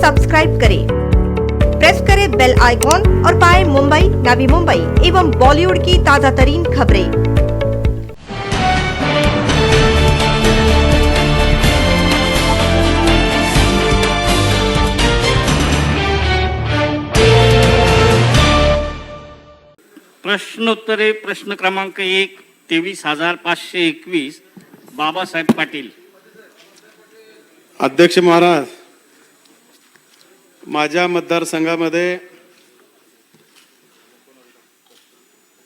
Subscribe करें, press करें bell icon और पाएं मुंबई, नवी मुंबई एवं बॉलीवुड की ताजा तरीन खबरें। प्रश्नोत्तरे प्रश्न क्रमांक 1 23,521 बाबासाहेब पाटील। अध्यक्ष महाराज, माझ्या मतदारसंघामध्ये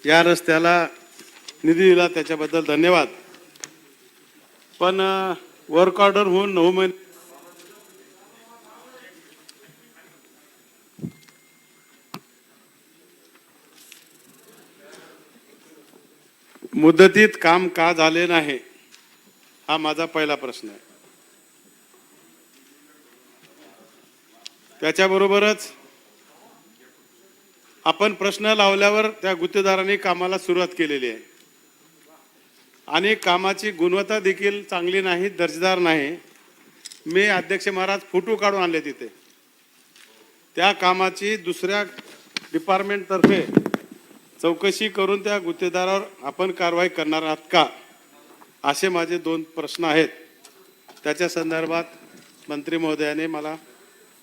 या रस्त्याला निधी दिला त्याच्याबद्दल धन्यवाद। पण वर्क ऑर्डर होऊन 9 महिने मुदतीत काम का झाले नाही, हा माझा पहिला प्रश्न आहे। त्याच्याबरोबरच आपण प्रश्न लावल्यावर त्या गुत्तेदारांनी कामाला सुरुवात केलेली आहे आणि कामाची गुणवत्ता देखील चांगली नाही, दर्जेदार नाही। मी अध्यक्ष महाराज फोटो काढून आणले तिथे। त्या कामाची दुसऱ्या डिपार्टमेंट तर्फे चौकशी करून त्या गुत्तेदारावर आपण कारवाई करणार आहात का, असे माझे 2 प्रश्न आहेत। त्याच्या संदर्भात मंत्री महोदयाने मला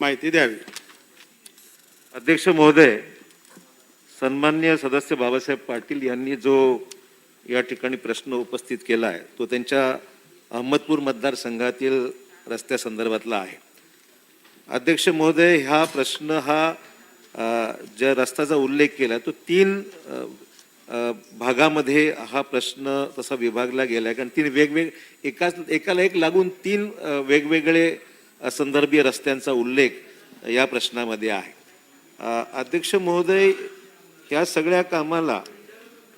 माहिती द्यावी। अध्यक्ष महोदय, सन्माननीय सदस्य बाबासाहेब पाटील यांनी जो या ठिकाणी प्रश्न उपस्थित केला आहे तो त्यांच्या अहमदपूर मतदारसंघातील रस्त्यासंदर्भातला आहे। अध्यक्ष महोदय, हा प्रश्न हा ज्या रस्त्याचा उल्लेख केला तो 3 भागामध्ये हा प्रश्न तसा विभागला गेला आहे, कारण 3 एकाला एक लागून 3 वेगवेगळे संदर्भीय रस्त्यांचा उल्लेख या प्रश्नामध्ये आहे। अध्यक्ष महोदय, ह्या सगळ्या कामाला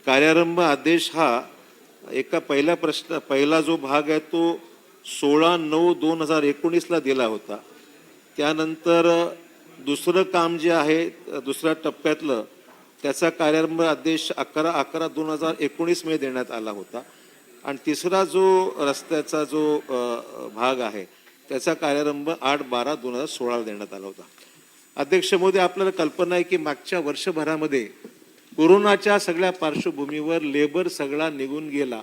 कार्यारंभ आदेश हा पहिला जो भाग आहे तो 16/9/2019 ला दिला होता। त्यानंतर दुसरं काम जे आहे दुसऱ्या टप्प्यातलं त्याचा कार्यारंभ आदेश 11/11/2019 मध्ये देण्यात आला होता आणि तिसरा जो रस्त्याचा जो भाग आहे त्याचा कार्यारंभ 8/12/2016 देण्यात आला होता। अध्यक्ष महोदय, आपल्याला कल्पना आहे की मागच्या वर्षभरामध्ये कोरोनाच्या सगळ्या पार्श्वभूमीवर लेबर सगळा निघून गेला,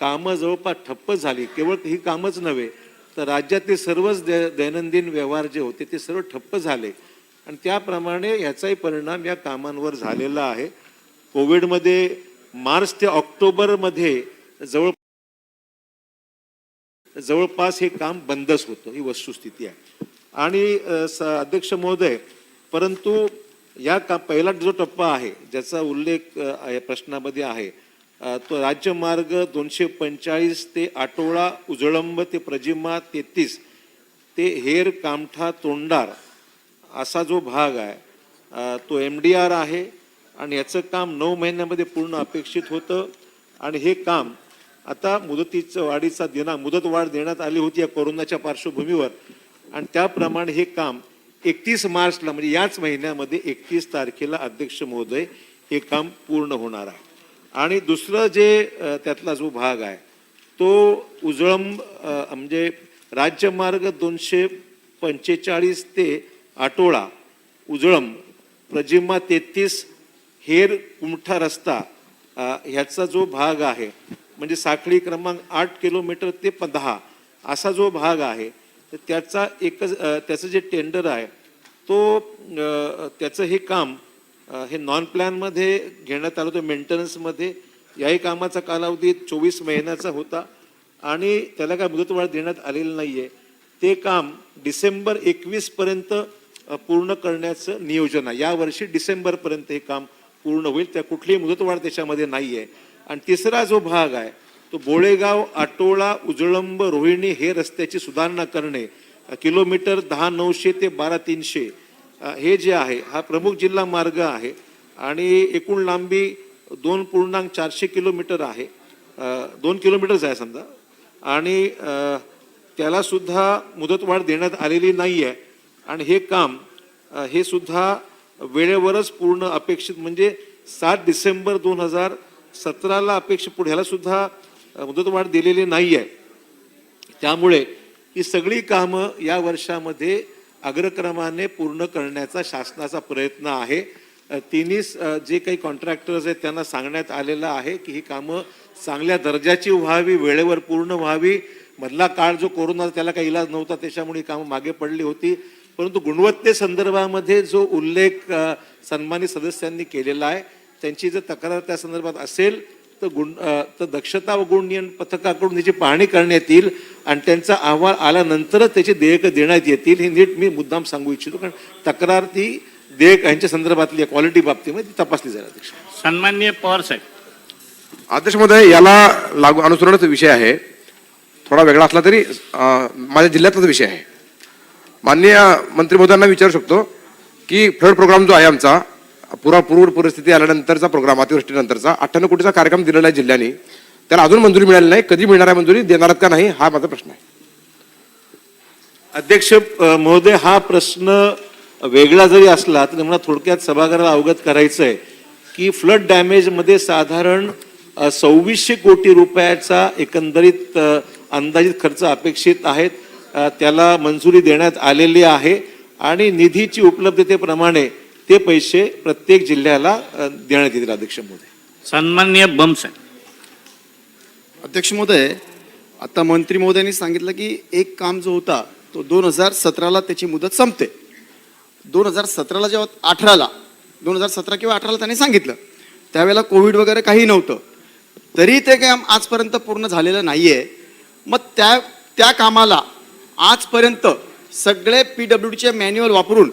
कामं जवळपास ठप्प झाली। केवळ ही कामच नव्हे तर राज्यातील सर्वच दैनंदिन व्यवहार जे होते ते सर्व ठप्प झाले आणि त्याप्रमाणे याचाही परिणाम या कामांवर झालेला आहे। कोविडमध्ये मार्च ते ऑक्टोबरमध्ये जवळपास हे काम बंदच होतं, ही वस्तुस्थिती आहे। आणि अध्यक्ष महोदय, परंतु या पहिला जो टप्पा आहे ज्याचा उल्लेख या प्रश्नामध्ये आहे तो राज्यमार्ग 245 ते आटोळा उजळंब ते प्रजिमा 33 ते हेर कामठा तोंडार असा जो भाग आहे तो MDR आहे आणि याचं काम 9 महिन्यामध्ये पूर्ण अपेक्षित होतं आणि हे काम आता मुदत वाढ देण्यात आली होती या कोरोनाच्या पार्श्वभूमीवर आणि त्याप्रमाणे हे काम 31 मार्चला म्हणजे याच महिन्यामध्ये 31 तारखेला अध्यक्ष महोदय हे काम पूर्ण होणार आहे। आणि दुसरं जे त्यातला जो भाग आहे तो उजळंब म्हणजे राज्यमार्ग 245 ते आटोळा उजळंब प्रजिमा 33 हेर कुमठा रस्ता ह्याचा जो भाग आहे म्हणजे साखळी क्रमांक 8 किलोमीटर ते 10 असा जो भाग आहे तर त्याचं जे टेंडर आहे तो त्याचं हे काम हे नॉन प्लॅनमध्ये घेण्यात आलं होतं, मेंटेनन्समध्ये। याही कामाचा कालावधी 24 महिन्याचा होता आणि त्याला काय मुदतवाढ देण्यात आलेलं नाही आहे। ते काम डिसेंबर 21 पर्यंत पूर्ण करण्याचं नियोजन आहे। यावर्षी डिसेंबरपर्यंत हे काम पूर्ण होईल, त्या कुठलीही मुदतवाढ त्याच्यामध्ये नाही आहे। आणि तिसरा जो भाग आहे तो बोळेगाव आटोळा उजळंब रोहिणी हे रस्त्याची सुधारणा करणे, किलोमीटर 10,900 ते 12,300 हे जे आहे हा प्रमुख जिल्हा मार्ग आहे आणि एकूण लांबी 2.400 किलोमीटर आहे, 2 किलोमीटरच आहे समजा। आणि त्याला सुद्धा मुदतवाढ देण्यात आलेली नाही आहे आणि हे काम हे सुद्धा वेळेवरच पूर्ण अपेक्षित म्हणजे 7 डिसेंबर 2017ला अपेक्षित पुढे ह्याला सुद्धा मुदतवाढ दिलेली नाही आहे। त्यामुळे ही सगळी कामं या वर्षामध्ये अग्रक्रमाने पूर्ण करण्याचा शासनाचा प्रयत्न आहे. तिन्ही जे काही कॉन्ट्रॅक्टर्स आहेत त्यांना सांगण्यात आलेलं आहे की ही कामं चांगल्या दर्जाची व्हावी, वेळेवर पूर्ण व्हावी. मधला काळ जो कोरोना त्याला काही इलाज नव्हता, त्याच्यामुळे ही कामं मागे पडली होती. परंतु गुणवत्तेसंदर्भामध्ये जो उल्लेख सन्मानित सदस्यांनी केलेला आहे, त्यांची जर तक्रार त्या संदर्भात असेल तर दक्षता व गुण नियंत्रण पथकाकडून त्याची पाहणी करण्यात येईल आणि त्यांचा अहवाल आल्यानंतरच त्याची देयकं देण्यात येतील. हे नीट मी मुद्दाम सांगू इच्छितो, कारण तक्रार ती देयक यांच्या संदर्भातली क्वालिटी बाबतीमध्ये ती तपासली जाईल. अध्यक्ष सन्माननीय पवार साहेब. अध्यक्ष महोदय, याला लागू अनुसरणाचा विषय आहे, थोडा वेगळा असला तरी माझ्या जिल्ह्यातलाच विषय आहे. माननीय मंत्री महोदयांना विचारू शकतो की फ्लड प्रोग्राम जो आहे आमचा, पूर परिस्थिती आल्यानंतरचा प्रोग्राम, अतिवृष्टीनंतरचा 98 कोटीचा कार्यक्रम दिलेला आहे जिल्ह्याने, त्याला अजून मंजुरी मिळाली नाही. कधी मिळणार आहे मंजुरी, देणार का नाही, हा माझा प्रश्न आहे. अध्यक्ष महोदय, हा प्रश्न वेगळा जरी असला तरी मला थोडक्यात सभागृहाला अवगत करायचं आहे की फ्लड डॅमेजमध्ये साधारण 2600 कोटी रुपयाचा एकंदरीत अंदाजित खर्च अपेक्षित आहेत. त्याला मंजुरी देण्यात आलेली आहे आणि निधीची उपलब्धतेप्रमाणे ते पैसे प्रत्येक जिल्ह्याला देण्यात येतील. अध्यक्ष महोदय. सन्माननीय बम साहेब. अध्यक्ष महोदय, आता मंत्री महोदयांनी सांगितलं की एक काम जो होता तो 2017ला त्याची मुदत संपते. 2017ला जेव्हा 2017 किंवा 18ला त्यांनी सांगितलं, त्यावेळेला कोविड वगैरे काही नव्हतं, तरी ते काम आजपर्यंत पूर्ण झालेलं नाहीये. मग त्या कामाला आजपर्यंत सगळे PWDचे मॅन्युअल वापरून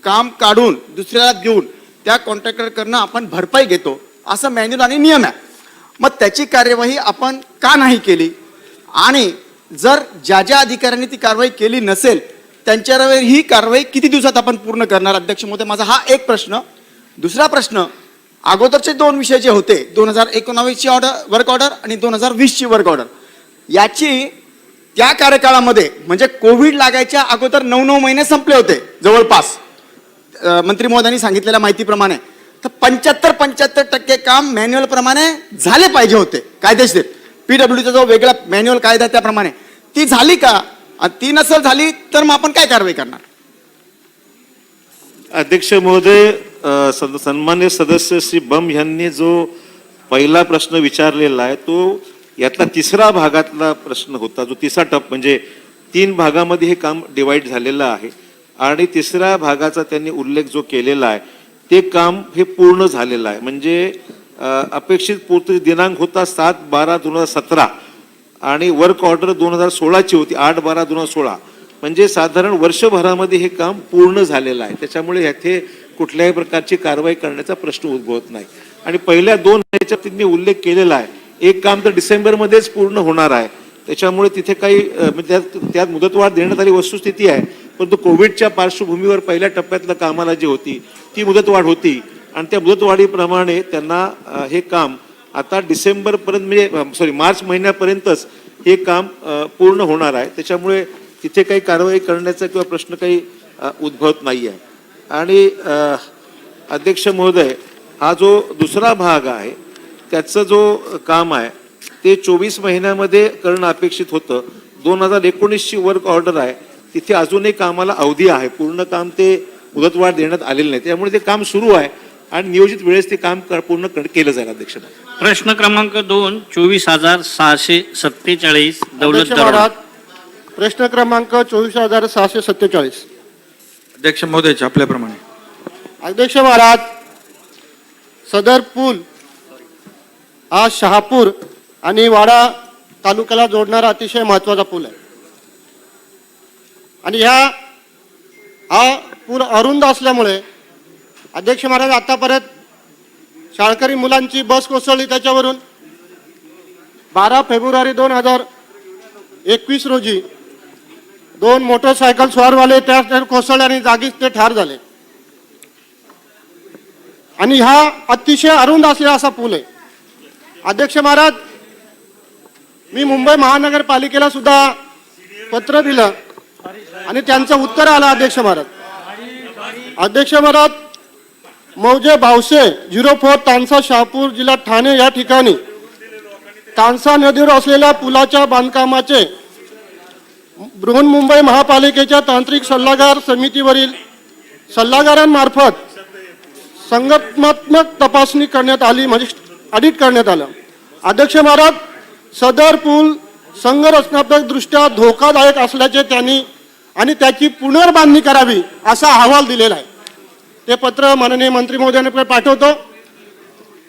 काम काढून दुसऱ्याला देऊन त्या कॉन्ट्रॅक्टरकडनं आपण भरपाई घेतो, असं मॅन्युअल आणि नियम आहे. मग त्याची कार्यवाही आपण का नाही केली? आणि जर ज्या अधिकाऱ्यांनी ती कारवाई केली नसेल त्यांच्यावर ही कारवाई किती दिवसात आपण पूर्ण करणार? अध्यक्ष महोदय, माझा हा एक प्रश्न. दुसरा प्रश्न, अगोदरचे 2 विषय जे होते, 2019ची वर्क ऑर्डर आणि 2020ची वर्क ऑर्डर, याची त्या कार्यकाळामध्ये म्हणजे कोविड लागायच्या अगोदर 9 महिने संपले होते जवळपास, मंत्री महोदयांनी सांगितलेल्या माहितीप्रमाणे. तर 75% काम मॅन्युअल प्रमाणे झाले पाहिजे होते कायदेशीर. PWDचा जो वेगळा मॅन्युअल कायदा त्याप्रमाणे ती झाली का? ती नसेल झाली तर मग आपण काय कारवाई करणार? अध्यक्ष महोदय, सन्मान्य सदस्य श्री बम यांनी जो पहिला प्रश्न विचारलेला आहे तो यातला तिसरा भागातला प्रश्न होता. जो तिसरा टप्पा म्हणजे 3 भागामध्ये हे काम डिवाइड झालेलं आहे आणि तिसऱ्या भागाचा त्यांनी उल्लेख जो केलेला आहे ते काम हे पूर्ण झालेलं आहे. म्हणजे अपेक्षित पूर्ती दिनांक होता 7/12/2017 आणि वर्क ऑर्डर 2016ची होती 8/12/2016. म्हणजे साधारण वर्षभरामध्ये हे काम पूर्ण झालेलं आहे. त्याच्यामुळे याथे कुठल्याही प्रकारची कारवाई करण्याचा प्रश्न उद्भवत नाही. आणि पहिल्या 2 ह्याच्यात मी उल्लेख केलेला आहे, एक काम तर डिसेंबरमध्येच पूर्ण होणार आहे. त्याच्यामुळे तिथे काही त्यात मुदतवाढ देण्यात आली वस्तुस्थिती आहे, परंतु कोविडच्या पार्श्वभूमीवर पहिल्या टप्प्यातलं कामाला जी होती ती मुदतवाढ होती आणि त्या मुदतवाढीप्रमाणे त्यांना हे काम आता डिसेंबरपर्यंत म्हणजे मार्च महिन्यापर्यंतच हे काम पूर्ण होणार आहे. त्याच्यामुळे तिथे काही कारवाई करण्याचा किंवा प्रश्न काही उद्भवत नाही आहे. आणि अध्यक्ष महोदय, हा जो दुसरा भाग आहे त्याचं जो काम आहे ते 24 महिन्यामध्ये करणं अपेक्षित होतं. 2019ची वर्क ऑर्डर आहे, तिथे अजूनही कामाला अवधी आहे, पूर्ण काम ते मुदतवाढ देण्यात आलेलं नाही. त्यामुळे ते काम सुरू आहे आणि नियोजित वेळेस ते काम पूर्ण केलं जाईल. अध्यक्ष प्रश्न क्रमांक 2 24,647 दौलत महाराज. प्रश्न क्रमांक 24,647. अध्यक्ष महोदय, आपल्याप्रमाणे. अध्यक्ष महाराज, सदर पूल हा शहापूर आणि वाडा तालुक्याला जोडणारा अतिशय महत्वाचा पूल आहे आणि हा पूल अरुंद असल्यामुळे अध्यक्ष महाराज आतापर्यंत शाळकरी मुलांची बस कोसळली. त्याच्यावरून 12 फेब्रुवारी 2021 रोजी 2 मोटरसायकल स्वारवाले त्या कोसळले आणि जागीच ते ठार झाले. आणि हा अतिशय अरुंद असलेला असा पूल आहे. अध्यक्ष महाराज, मी मुंबई महानगरपालिकेला सुद्धा पत्र दिलं आणि त्यांचं उत्तर आलं. अध्यक्ष महाराज, मौजे भावसे 04 तानसा शहापूर जिल्हा ठाणे या ठिकाणी तानसा नदीवर असलेल्या पुलाच्या बांधकामाचे बृहन्मुंबई महापालिकेच्या तांत्रिक सल्लागार समितीवरील सल्लागारांमार्फत संघटनात्मक तपासणी करण्यात आली, म्हणजे ऑडिट करण्यात आलं. अध्यक्ष महाराज, सदर पूल संघरचनात्मक दृष्ट्या धोकादायक असल्याचे त्यांनी आणि त्याची पुनर्बांधणी करावी असा अहवाल दिलेला आहे. ते पत्र माननीय मंत्री महोदयांकडे पाठवतो.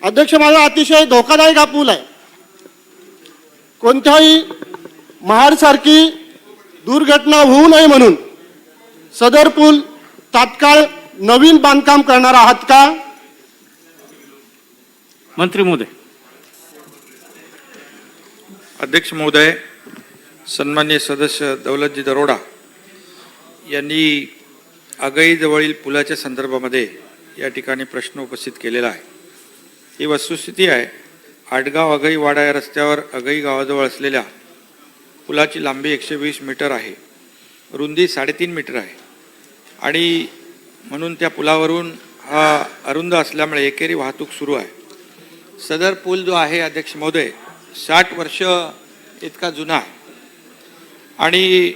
अध्यक्ष महाराज, अतिशय धोकादायक हा पूल आहे. कोणत्याही महाडसारखी दुर्घटना होऊ नये म्हणून सदर पूल तात्काळ नवीन बांधकाम करणार आहात का? मंत्री महोदय. अध्यक्ष महोदय, सन्माननीय सदस्य दौलतजी दरोडा यांनी आगाईजवळील पुलाच्या संदर्भामध्ये या ठिकाणी प्रश्न उपस्थित केलेला आहे. ही वस्तुस्थिती आहे. आडगाव आगाई वाडा या रस्त्यावर आगाई गावाजवळ असलेल्या पुलाची लांबी 120 मीटर आहे, रुंदी 3.5 मीटर आहे आणि म्हणून त्या पुलावरून हा अरुंद असल्यामुळे एकेरी वाहतूक सुरू आहे. सदर पूल जो आहे अध्यक्ष महोदय 60 वर्ष इतका जुना आहे आणि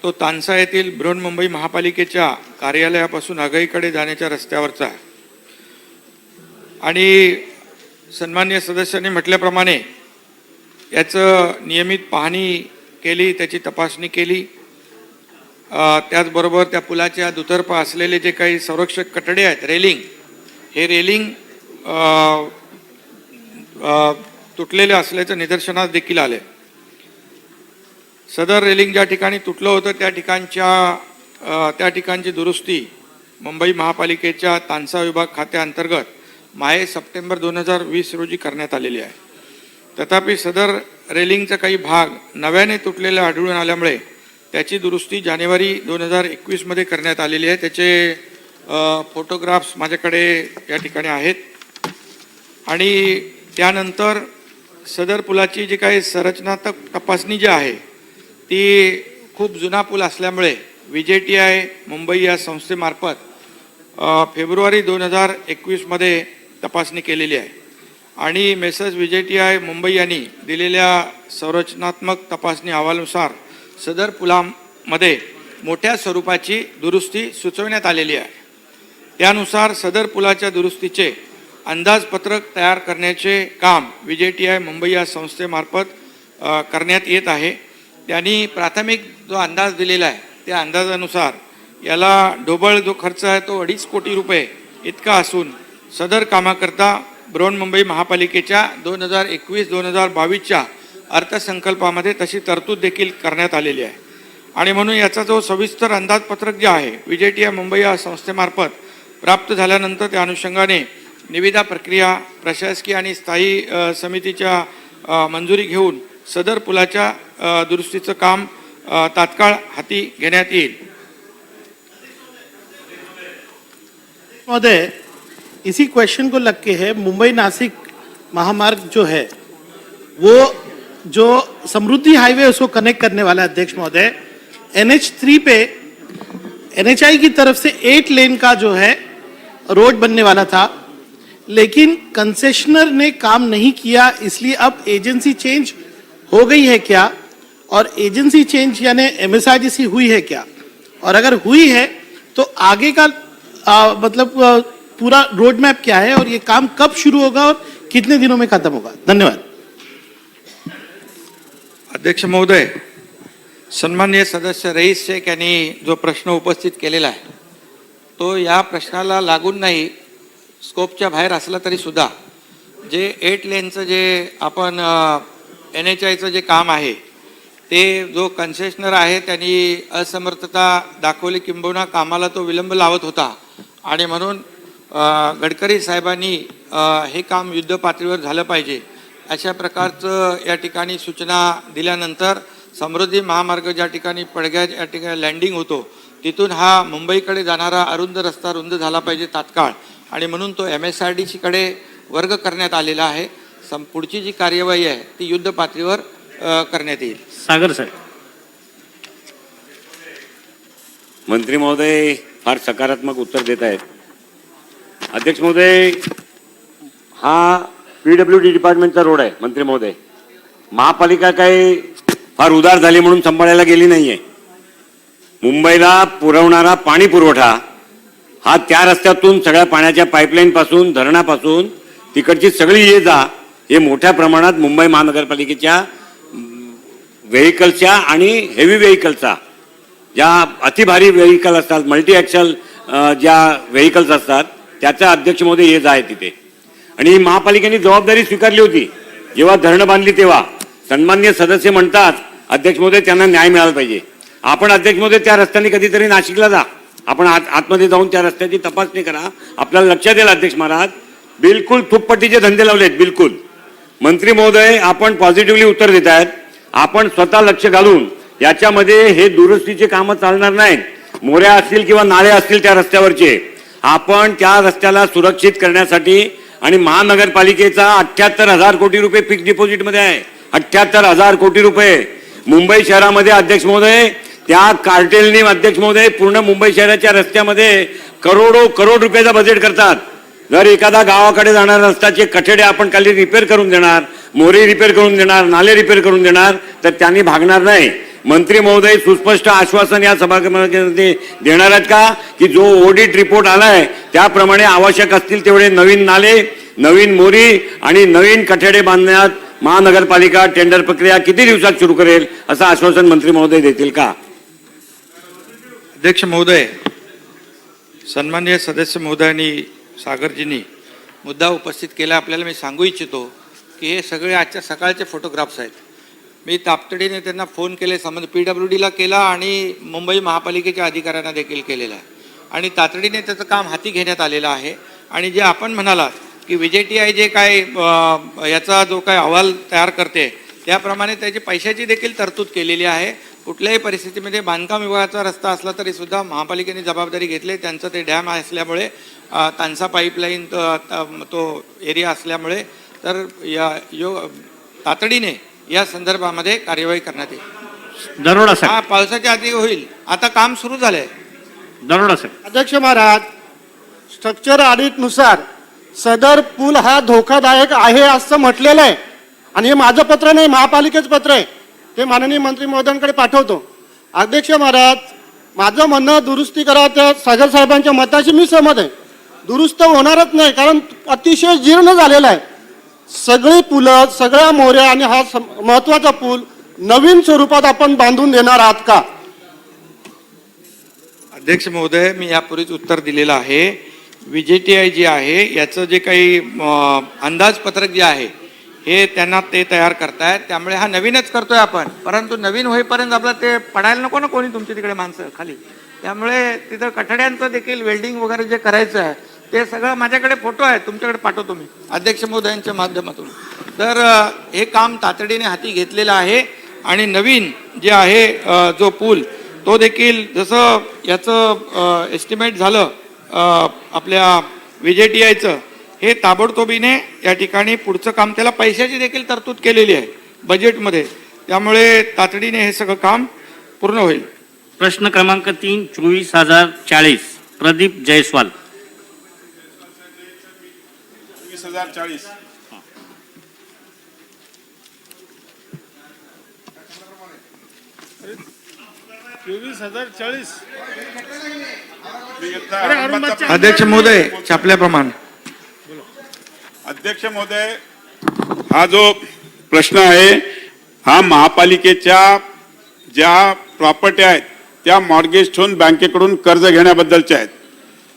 तो तानसा येथील बृहन्मुंबई महापालिकेच्या कार्यालयापासून आगाईकडे जाण्याच्या रस्त्यावरचा आहे. आणि सन्माननीय सदस्यांनी म्हटल्याप्रमाणे याचं नियमित पाहणी केली, त्याची तपासणी केली. त्याचबरोबर त्या पुलाच्या दुतर्फा असलेले जे काही संरक्षक कठडे आहेत, रेलिंग, हे रेलिंग तुटलेले असल्याचं निदर्शनास देखील आले. सदर रेलिंग ज्या ठिकाणी तुटलं होतं त्या ठिकाणची दुरुस्ती मुंबई महापालिकेच्या तानसा विभाग खात्याअंतर्गत माहे सप्टेंबर 2020 रोजी करण्यात आलेली आहे. तथापि सदर रेलिंगचा काही भाग नव्याने तुटलेला आढळून आल्यामुळे त्याची दुरुस्ती जानेवारी 2021 मध्ये करण्यात आलेली आहे. त्याचे फोटोग्राफ्स माझ्याकडे या ठिकाणी आहेत. आणि त्यानंतर सदर पुलाची जी काही संरचनात्मक तपासणी जी आहे ती खूप जुना पूल असल्यामुळे VJTI मुंबई या संस्थेमार्फत फेब्रुवारी 2021 मध्ये तपासणी केलेली आहे आणि मेसर्स VJTI मुंबई यांनी दिलेल्या संरचनात्मक तपासणी अहवालानुसार सदर पुलामध्ये मोठ्या स्वरूपाची दुरुस्ती सुचवण्यात आलेली आहे. त्यानुसार सदर पुलाच्या दुरुस्तीचे अंदाजपत्रक तयार करण्याचे काम VJTI मुंबई या संस्थेमार्फत करण्यात येत आहे. त्यांनी प्राथमिक जो अंदाज दिलेला आहे त्या अंदाजानुसार याला ढोबळ जो खर्च आहे तो 2.5 कोटी रुपये इतका असून सदर कामाकरता बृहन्मुंबई महापालिकेच्या 2021-2022च्या अर्थसंकल्पामध्ये तशी तरतूद देखील करण्यात आलेली आहे. आणि म्हणून याचा जो सविस्तर अंदाजपत्रक जे आहे VJTI मुंबई या संस्थेमार्फत प्राप्त झाल्यानंतर त्या अनुषंगाने निविदा प्रक्रिया प्रशासकीय आणि स्थायी समितीच्या मंजुरी घेऊन सदर पुलाच्या दुरुस्तीचं काम तात्काळ हाती घेण्यात येईल. महोदय, इसी क्वेश्चन को लग के है, मुंबई नासिक महामार्ग जो है वो जो समृद्धि हाईवे उसको कनेक्ट करने वाला है अध्यक्ष महोदय, NH3 पे NHI की तरफ से 8 लेन का जो है रोड बनने वाला था, लेकिन कंसेशनर ने काम नहीं किया, इसलिए अब एजेंसी चेंज हो गई है क्या? और एजेंसी चेंज यानी MSRDC हुई है क्या? और अगर हुई है तो आगे का मतलब पूरा रोड मैप क्या है और ये काम कब शुरू होगा और कितने दिनों में खत्म होगा? धन्यवाद. अध्यक्ष महोदय, सन्माननीय सदस्य रईस शेख यांनी जो प्रश्न उपस्थित केलेला आहे तो या प्रश्नाला लागून नाही, स्कोपच्या बाहेर असला तरी सुद्धा जे 8 लेनचं जे आपण NHIचं जे काम आहे ते जो कन्सेशनर आहे त्यांनी असमर्थता दाखवली, किंबहुना कामाला तो विलंब लावत होता आणि म्हणून गडकरी साहेबांनी हे काम युद्ध पातळीवर झालं पाहिजे अशा प्रकारचं या ठिकाणी सूचना दिल्यानंतर समृद्धी महामार्ग ज्या ठिकाणी पडग्या या ठिकाणी लँडिंग होतो तिथून हा मुंबईकडे जाणारा अरुंद रस्ता रुंद झाला पाहिजे तात्काळ, आणि म्हणून तो MSRDC कडे वर्ग करण्यात आलेला आहे. पुढची जी कार्यवाही आहे ती युद्ध पातळीवर करण्यात येईल. सागर साहेब. मंत्री महोदय फार सकारात्मक उत्तर देत आहेत. अध्यक्ष महोदय, हा PWD डिपार्टमेंटचा रोड आहे. मंत्री महोदय, महापालिका काही फार उदार झाली म्हणून सांभाळायला गेली नाहीये. मुंबईला पुरवणारा पाणी पुरवठा हा त्या रस्त्यातून सगळ्या पाण्याच्या पाईपलाईन पासून धरणापासून तिकडची सगळी ये जा हे मोठ्या प्रमाणात मुंबई महानगरपालिकेच्या व्हेकलच्या आणि हेवी व्हेकलचा ज्या अतिभारी व्हेकल असतात मल्टी ॲक्सल ज्या व्हेकल्स असतात त्याचा अध्यक्ष महोदय ये जा आहे तिथे. आणि महापालिकेने जबाबदारी स्वीकारली होती जेव्हा धरणं बांधली तेव्हा. सन्माननीय सदस्य म्हणतात अध्यक्ष महोदय त्यांना न्याय मिळाला पाहिजे. आपण अध्यक्ष महोदय त्या रस्त्याने कधीतरी नाशिकला जा, आपण आतमध्ये जाऊन त्या रस्त्याची तपासणी करा, आपल्याला लक्षात येईल अध्यक्ष महाराज. बिलकुल थुपपट्टीचे धंदे लावलेत बिलकुल. मंत्री महोदय आपण पॉझिटिव्हली उत्तर देत आहेत. आपण स्वतः लक्ष घालून याच्यामध्ये हे दुरुस्तीचे कामं चालणार नाहीत. मोऱ्या असतील किंवा नाळे असतील त्या रस्त्यावरचे आपण त्या रस्त्याला सुरक्षित करण्यासाठी आणि महानगरपालिकेचा 78,000 कोटी रुपये फिक्स डिपॉझिटमध्ये आहे. 78,000 कोटी रुपये मुंबई शहरामध्ये अध्यक्ष महोदय त्या कार्टेलनी अध्यक्ष महोदय पूर्ण मुंबई शहराच्या रस्त्यामध्ये करोड रुपयाचा बजेट करतात. जर एखादा गावाकडे जाणारा रस्त्याचे कठडे आपण खाली रिपेअर करून देणार, मोरी रिपेअर करून देणार, नाले रिपेअर करून देणार तर त्यांनी भागणार नाही. मंत्री महोदय सुस्पष्ट आश्वासन या सभागृहामध्ये देणार आहेत का की जो ऑडिट रिपोर्ट आलाय त्याप्रमाणे आवश्यक असतील तेवढे नवीन नाले, नवीन मोरी आणि नवीन कठडे बांधण्यात महानगरपालिका टेंडर प्रक्रिया किती दिवसात सुरू करेल असं आश्वासन मंत्री महोदय देतील का? अध्यक्ष महोदय, सन्माननीय सदस्य महोदयांनी सागरजींनी मुद्दा उपस्थित केला. आपल्याला मी सांगू इच्छितो की हे सगळे आजच्या सकाळचे फोटोग्राफ्स आहेत. मी तातडीने त्यांना फोन केले, संबंध PWDला केला आणि मुंबई महापालिकेच्या अधिकाऱ्यांना देखील केलेला आहे आणि तातडीने त्याचं काम हाती घेण्यात आलेलं आहे. आणि जे आपण म्हणालात की VJTI जे काय याचा जो काय अहवाल तयार करते त्याप्रमाणे त्याची पैशाची देखील तरतूद केलेली आहे. कुठल्याही परिस्थितीमध्ये बांधकाम विभागाचा रस्ता असला तरी सुद्धा महापालिकेने जबाबदारी घेतली. त्यांचं ते डॅम असल्यामुळे तानसा पाईपलाईन तो एरिया असल्यामुळे तर तातडीने या संदर्भामध्ये कार्यवाही करण्यात येईल. दरोडा साहेब, हा पावसाच्या आधी होईल. आता काम सुरू झालंय. दरोडा साहेब. अध्यक्ष महाराज, स्ट्रक्चर ऑडिटनुसार सदर पूल हा धोकादायक आहे असं म्हटलेलं आहे आणि हे माझं पत्र नाही, महापालिकेचं पत्र आहे. ते माननीय मंत्री महोदयांकडे पाठवतो. अध्यक्ष महाराज, माझं म्हणणं दुरुस्ती करा, त्या सागर साहेबांच्या मताशी मी सहमत आहे. दुरुस्त होणारच नाही कारण अतिशय जीर्ण झालेला आहे. सगळी पुलं, सगळ्या मोऱ्या आणि हा महत्वाचा पूल नवीन स्वरूपात आपण बांधून देणार आहात का? अध्यक्ष महोदय, मी यापूर्वीच उत्तर दिलेलं आहे. VJTI जे आहे याचं जे काही अंदाजपत्रक जे आहे हे त्यांना ते तयार करतायत. त्यामुळे हा नवीनच करतोय आपण, परंतु नवीन होईपर्यंत आपलं ते पडायला नको ना कोणी तुमच्या तिकडे माणसं खाली. त्यामुळे तिथं कठड्यांचं देखील वेल्डिंग वगैरे जे करायचं आहे ते सगळं माझ्याकडे फोटो आहे, तुमच्याकडे पाठवतो मी अध्यक्ष महोदयांच्या माध्यमातून. तर हे काम तातडीने हाती घेतलेलं आहे आणि नवीन जे आहे जो पूल तो देखील जसं याचं एस्टिमेट झालं आपल्या VJTIचं हे ताबडतोबीने या ठिकाणी पुढचं काम त्याला पैशाची देखील तरतूद केलेली आहे बजेटमध्ये. त्यामुळे तातडीने हे सगळं काम पूर्ण होईल. प्रश्न क्रमांक 3, 24,040 प्रदीप जयस्वाल. 20,040. अध्यक्ष महोदय, छापल्याप्रमाणे. अध्यक्ष महोदय, हा जो प्रश्न आहे हा महापालिकेच्या ज्या प्रॉपर्टी आहेत त्या मॉर्गेज ठेवून बँकेकडून कर्ज घेण्याबद्दलच्या आहेत.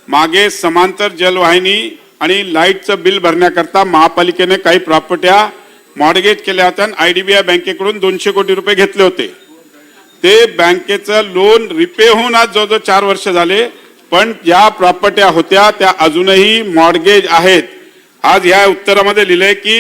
मागे समांतर जलवाहिनी आणि लाईटचं बिल भरण्याकरता महापालिकेने काही प्रॉपर्ट्या मॉर्गेज केल्या होत्या आणि IDBI बँकेकडून 200 कोटी रुपये घेतले होते. ते बँकेचं लोन रिपे होऊन आज जवळजवळ 4 वर्ष झाले, पण ज्या प्रॉपर्ट्या होत्या त्या अजूनही मॉर्गेज आहेत. आज या उत्तरामध्ये लिहिलंय की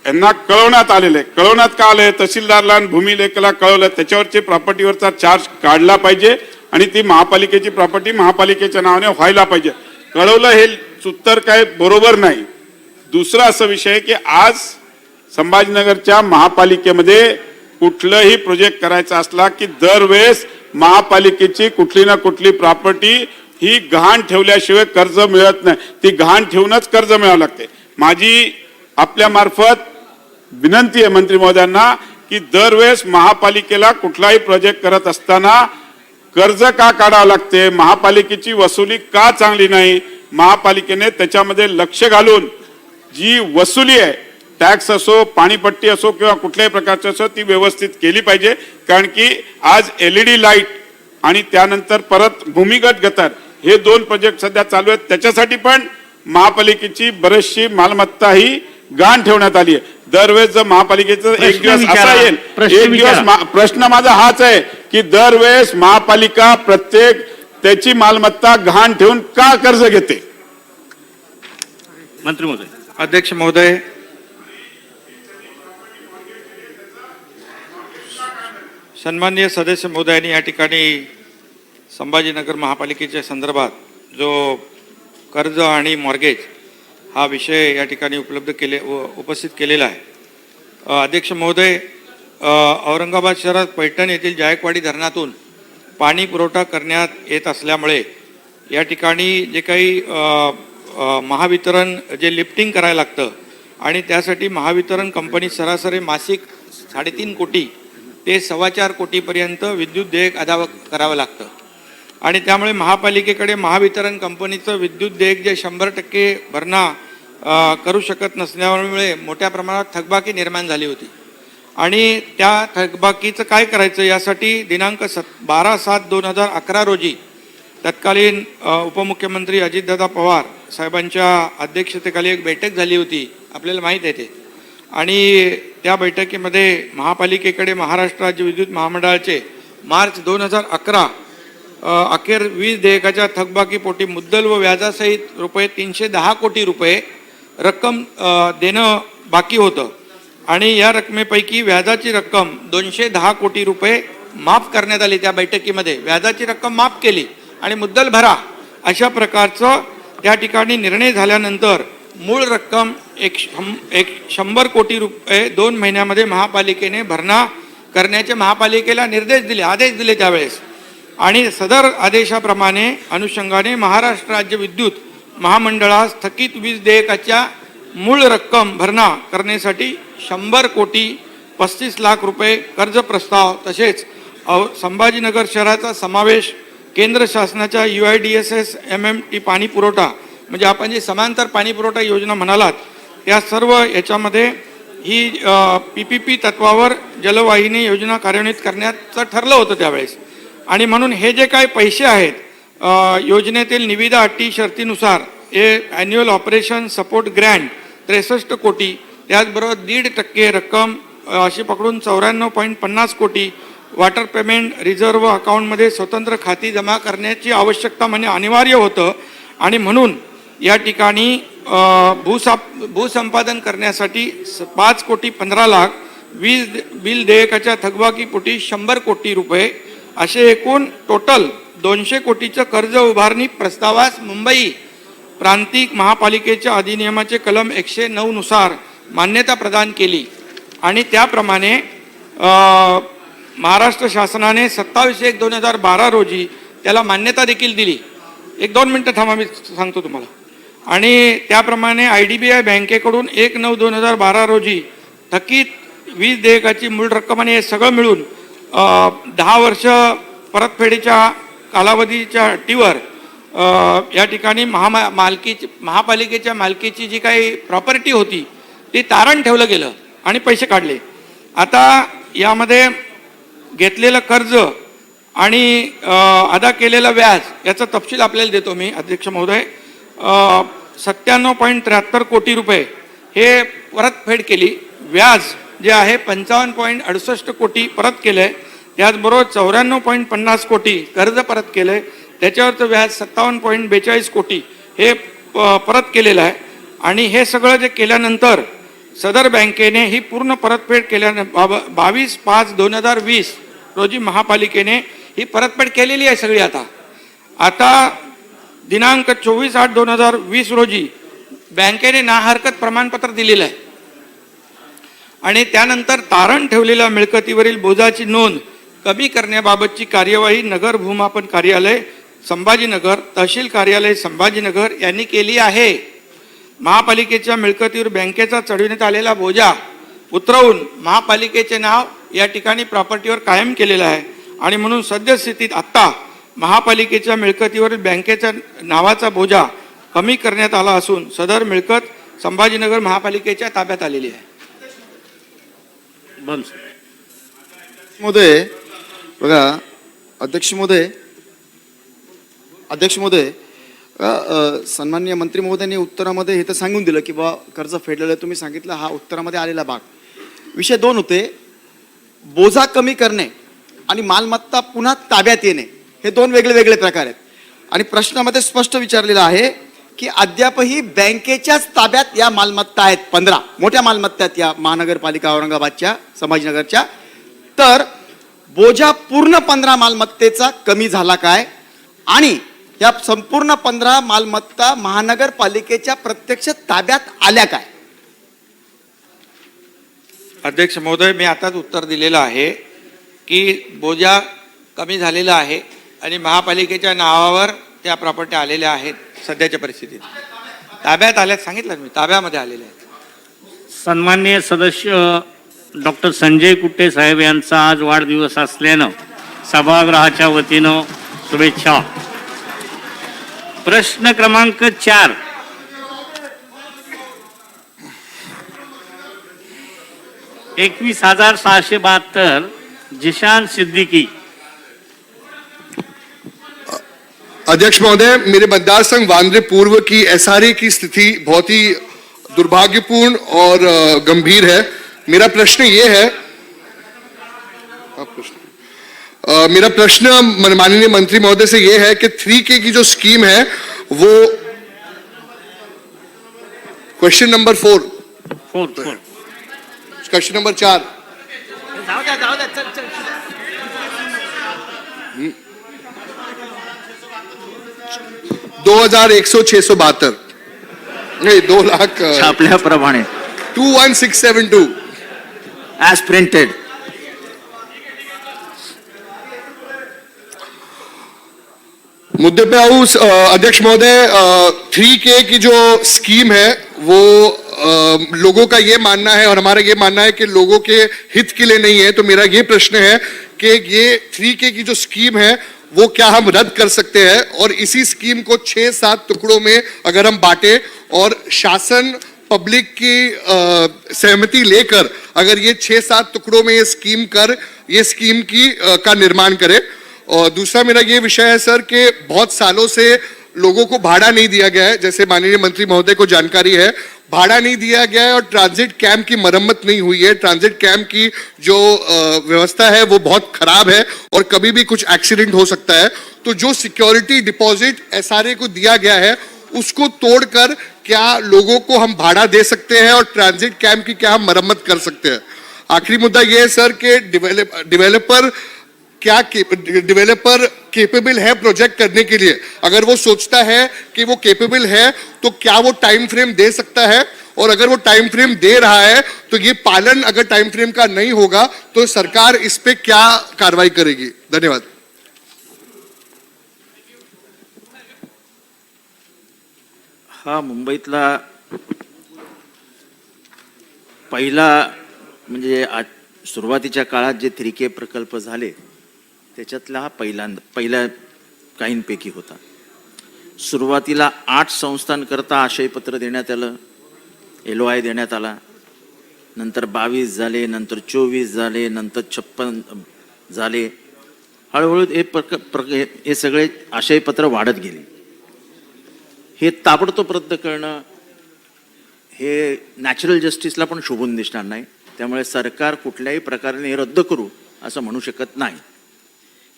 यांना कळवण्यात आलेलं आहे. कळवण्यात का आलंय? तहसीलदारला आणि भूमी लेखाला कळवलं, त्याच्यावरची प्रॉपर्टीवरचा चार्ज काढला पाहिजे आणि ती महापालिकेची प्रॉपर्टी महापालिकेच्या नावाने व्हायला पाहिजे. कळवलं हे उत्तर काय बरोबर नाही. दुसरा असा विषय आहे की आज संभाजीनगरच्या महापालिकेमध्ये कुठलंही प्रोजेक्ट करायचा असला की दरवेळेस महापालिकेची कुठली ना कुठली प्रॉपर्टी ही गहाण ठेवल्याशिवाय कर्ज मिळत नाही. ती गहाण ठेवूनच कर्ज मिळावं लागते. माझी आपल्या मार्फत विनंती आहे मंत्री महोदयांना की दरवेळेस महापालिकेला कुठलाही प्रोजेक्ट करत असताना कर्ज का काढावं लागते, महापालिकेची वसुली का चांगली नाही, महापालिकेने त्याच्यामध्ये लक्ष घालून जी वसुली आहे, टॅक्स असो, पाणीपट्टी असो किंवा कुठल्याही प्रकारची असो, ती व्यवस्थित केली पाहिजे. कारण की आज LED लाईट आणि त्यानंतर परत भूमिगत गटार हे 2 प्रोजेक्ट सध्या चालू आहेत. त्याच्यासाठी पण महापालिकेची बरीचशी मालमत्ता ही गहाण ठेवण्यात आली आहे. दरवेळेस जर महापालिकेचं एक प्रश्न दिवस विचारा. असा येईल, प्रश्न एक दिवस विचारा. प्रश्न माझा हाच आहे की दरवेळेस महापालिका प्रत्येक त्याची मालमत्ता गहाण ठेवून का कर्ज घेते. मंत्री महोदय. अध्यक्ष महोदय, सन्माननीय सदस्य महोदयांनी या ठिकाणी संभाजीनगर महापालिकेच्या संदर्भात जो कर्ज आणि मॉर्गेज हा विषय या ठिकाणी उपस्थित केलेला आहे. अध्यक्ष महोदय, औरंगाबाद शहरात पैठण येथील जायकवाडी धरणातून पाणी पुरवठा करण्यात येत असल्यामुळे या ठिकाणी जे काही महावितरण जे लिफ्टिंग करायला लागतं आणि त्यासाठी महावितरण कंपनी सरासरी मासिक 3.5 कोटी ते 4.25 कोटीपर्यंत विद्युत देयक अदा करावं लागतं आणि त्यामुळे महापालिकेकडे महावितरण कंपनीचं विद्युत देयक जे 100% भरणा करू शकत नसल्यामुळे मोठ्या प्रमाणात थकबाकी निर्माण झाली होती आणि त्या थकबाकीचं काय करायचं यासाठी दिनांक 12/7/2011 रोजी तत्कालीन उपमुख्यमंत्री अजितदादा पवार साहेबांच्या अध्यक्षतेखाली एक बैठक झाली होती, आपल्याला माहीत आहे ते. आणि त्या बैठकीमध्ये महापालिकेकडे महाराष्ट्र राज्य विद्युत महामंडळाचे मार्च 2011 अखेर वीज देयकाच्या थकबाकीपोटी मुद्दल व व्याजासहित रुपये 310 कोटी रुपये रक्कम देणं बाकी होतं आणि या रकमेपैकी व्याजाची रक्कम 210 कोटी रुपये माफ करण्यात आली. त्या बैठकीमध्ये व्याजाची रक्कम माफ केली आणि मुद्दल भरा अशा प्रकारचं त्या ठिकाणी निर्णय झाल्यानंतर मूळ रक्कम 100 कोटी रुपये 2 महिन्यामध्ये महापालिकेने भरणा करण्याचे महापालिकेला आदेश दिले त्यावेळेस आणि सदर आदेशाप्रमाणे अनुषंगाने महाराष्ट्र राज्य विद्युत महामंडळास थकीत वीज देयकाच्या मूळ रक्कम भरणा करण्यासाठी 100 कोटी 35 लाख रुपये कर्ज प्रस्ताव तसेच संभाजीनगर शहराचा समावेश केंद्र शासनाच्या UIDSS MMT पाणी पुरवठा म्हणजे आपण जी समांतर पाणी पुरवठा योजना म्हणालात त्या सर्व याच्यामध्ये ही PPP तत्वावर जलवाहिनी योजना कार्यान्वित करण्याचं ठरलं होतं त्यावेळेस आणि म्हणून हे जे काही पैसे आहेत योजनेतील निविदा अटी शर्तीनुसार हे ॲन्युअल ऑपरेशन सपोर्ट ग्रँट 63 कोटी त्याचबरोबर 1.5% रक्कम अशी पकडून 94.50 कोटी वॉटर पेमेंट रिझर्व्ह अकाउंटमध्ये स्वतंत्र खाती जमा करण्याची आवश्यकता म्हणजे अनिवार्य होतं आणि म्हणून या ठिकाणी भूसंपादन करण्यासाठी 5 कोटी 15 लाख वीज बिल देयकाच्या थकबाकीपोटी 100 कोटी रुपये असे एकूण टोटल 200 कोटीचं कर्ज उभारणी प्रस्तावास मुंबई प्रांतिक महापालिकेच्या अधिनियमाचे कलम 109 नुसार मान्यता प्रदान केली आणि त्याप्रमाणे महाराष्ट्र शासनाने 27/1/2012 रोजी त्याला मान्यता देखील दिली. 1-2 मिनिटं थांबा, मी सांगतो तुम्हाला. आणि त्याप्रमाणे IDBI बँकेकडून 1/9/2012 रोजी थकीत वीज देयकाची मूळ रक्कम आणि हे सगळं मिळून 10 वर्ष परतफेडीच्या कालावधीच्या अटीवर या ठिकाणी महापालिकेच्या मालकीची जी काही प्रॉपर्टी होती ती तारण ठेवलं गेलं आणि पैसे काढले. आता यामध्ये घेतलेलं कर्ज आणि अदा केलेलं व्याज याचा तपशील आपल्याला देतो मी अध्यक्ष महोदय. 97.73 कोटी रुपये हे परतफेड केली. व्याज जे आहे 55.68 कोटी परत केलंय. त्याचबरोबर 94.50 कोटी कर्ज परत केलंय. त्याच्यावरचं व्याज 57.42 कोटी हे परत केलेलं आहे आणि हे सगळं जे केल्यानंतर सदर बँकेने ही पूर्ण परतफेड केल्यानं 22/5/2020 रोजी महापालिकेने ही परतफेड केलेली आहे सगळी. आता दिनांक 24/8/2020 रोजी बँकेने नाहरकत प्रमाणपत्र दिलेलं आहे आणि त्यानंतर तारण ठेवलेल्या मिळकतीवरील बोजाची नोंद कमी करण्याबाबतची कार्यवाही नगर भूमापन कार्यालय संभाजीनगर तहसील कार्यालय संभाजीनगर यांनी केली आहे. महापालिकेच्या मिळकतीवर बँकेचा चढविण्यात आलेला बोजा उतरवून महापालिकेचे नाव या ठिकाणी प्रॉपर्टीवर कायम केलेलं आहे आणि म्हणून सद्यस्थितीत आत्ता महापालिकेच्या मिळकतीवरील बँकेच्या नावाचा बोजा कमी करण्यात आला असून सदर मिळकत संभाजीनगर महापालिकेच्या ताब्यात आलेली आहे. बंद. महोदय बघा अध्यक्ष महोदय सन्माननीय मंत्री महोदयांनी उत्तरामध्ये हे तर सांगून दिलं की बा कर्ज फेडलेलं तुम्ही सांगितलं, हा उत्तरामध्ये आलेला भाग. विषय दोन होते, बोजा कमी करणे आणि मालमत्ता पुन्हा ताब्यात येणे, हे दोन वेगळे वेगळे प्रकार आहेत. आणि प्रश्नामध्ये स्पष्ट विचारलेलं आहे की अद्यापही बँकेच्याच ताब्यात या मालमत्ता आहेत, 15 मोठ्या मालमत्ता आहेत या महानगरपालिका औरंगाबादच्या संभाजीनगरच्या. तर बोजा पूर्ण 15 मालमत्तेचा कमी झाला काय आणि या संपूर्ण 15 मालमत्ता महानगरपालिकेच्या प्रत्यक्ष ताब्यात आल्या काय? अध्यक्ष महोदय, मी आताच उत्तर दिलेलं आहे की बोजा कमी झालेला आहे आणि महापालिकेच्या नावावर त्या प्रॉपर्टी आलेल्या आहेत. सध्याच्या परिस्थितीत ताब्यात आल्यात सांगितलं मी, ताब्यामध्ये आलेल्या आहेत. सन्माननीय सदस्य डॉक्टर संजय कुट्टे साहेब यांचा आज वाढदिवस असल्यानं सभागृहाच्या वतीनं शुभेच्छा. प्रश्न क्रमांक 4. ₹21,672 जिशान सिद्दीकी. अध्यक्ष महोदय, मेरे मतदार संघ वांद्रे पूर्व की एसआरए की स्थिति बहुत ही दुर्भाग्यपूर्ण और गंभीर है. मेरा प्रश्न ये है, मेरा प्रश्न माननीय मंत्री महोदय से ये है कि 3K की जो स्कीम है वो क्वेश्चन नंबर 4, क्वेश्चन नंबर 4 21,672 नहीं 2 लाख छापल्याप्रमाणे 21,672 ॲज प्रिंटेड. मुद्दे पे आऊं अध्यक्ष महोदय. 3K की जो स्कीम है वो लोगों का ये मानना है और हमारा ये मानना है कि लोगों के हित के लिए नहीं है. तो मेरा ये प्रश्न है कि ये 3K की जो स्कीम है वो क्या हम रद्द कर सकते हैं और इसी स्कीम को 6-7 टुकड़ों में अगर हम बांटे और शासन पब्लिक की सहमति लेकर अगर ये 6-7 टुकड़ों में ये स्कीम की का निर्माण करे. और दूसरा मेरा ये विषय है सर कि बहुत सालों से लोगों को भाड़ा नहीं दिया गया है. जैसे माननीय मंत्री महोदय को जानकारी है, भाड़ा नहीं दिया गया है और ट्रांजिट कैंप की मरम्मत नहीं हुई है. ट्रांजिट कैंप की जो व्यवस्था है वो बहुत खराब है और कभी भी कुछ एक्सीडेंट हो सकता है. तो जो सिक्योरिटी डिपॉजिट एसआरए को दिया गया है उसको तोड़कर क्या लोगों को हम भाड़ा दे सकते हैं और ट्रांजिट कैंप की क्या हम मरम्मत कर सकते हैं. आखिरी मुद्दा यह है सर कि डेवलपर केपेबल है प्रोजेक्ट करने के लिए. अगर वो सोचता है कि वो केपेबल है तो क्या वो टाइम फ्रेम दे सकता है, और अगर वो टाइम फ्रेम दे रहा है तो ये पालन अगर टाइम फ्रेम का नहीं होगा तो सरकार इस पे क्या कार्रवाई करेगी. धन्यवाद. हा मुंबईतला पहिला म्हणजे सुरुवातीच्या काळात जे 3K प्रकल्प झाले त्याच्यातला हा पहिल्या काहींपैकी होता. सुरुवातीला 8 संस्थांकरता आशयपत्र देण्यात आलं, LOI देण्यात आला. नंतर 22 झाले, नंतर 24 झाले, नंतर 56 झाले. हळूहळू हे सगळे आशयपत्र वाढत गेले. हे ताबडतोब रद्द करणं हे नॅचरल जस्टिसला पण शोभून दिसणार नाही. त्यामुळे सरकार कुठल्याही प्रकारे हे रद्द करू असं म्हणू शकत नाही.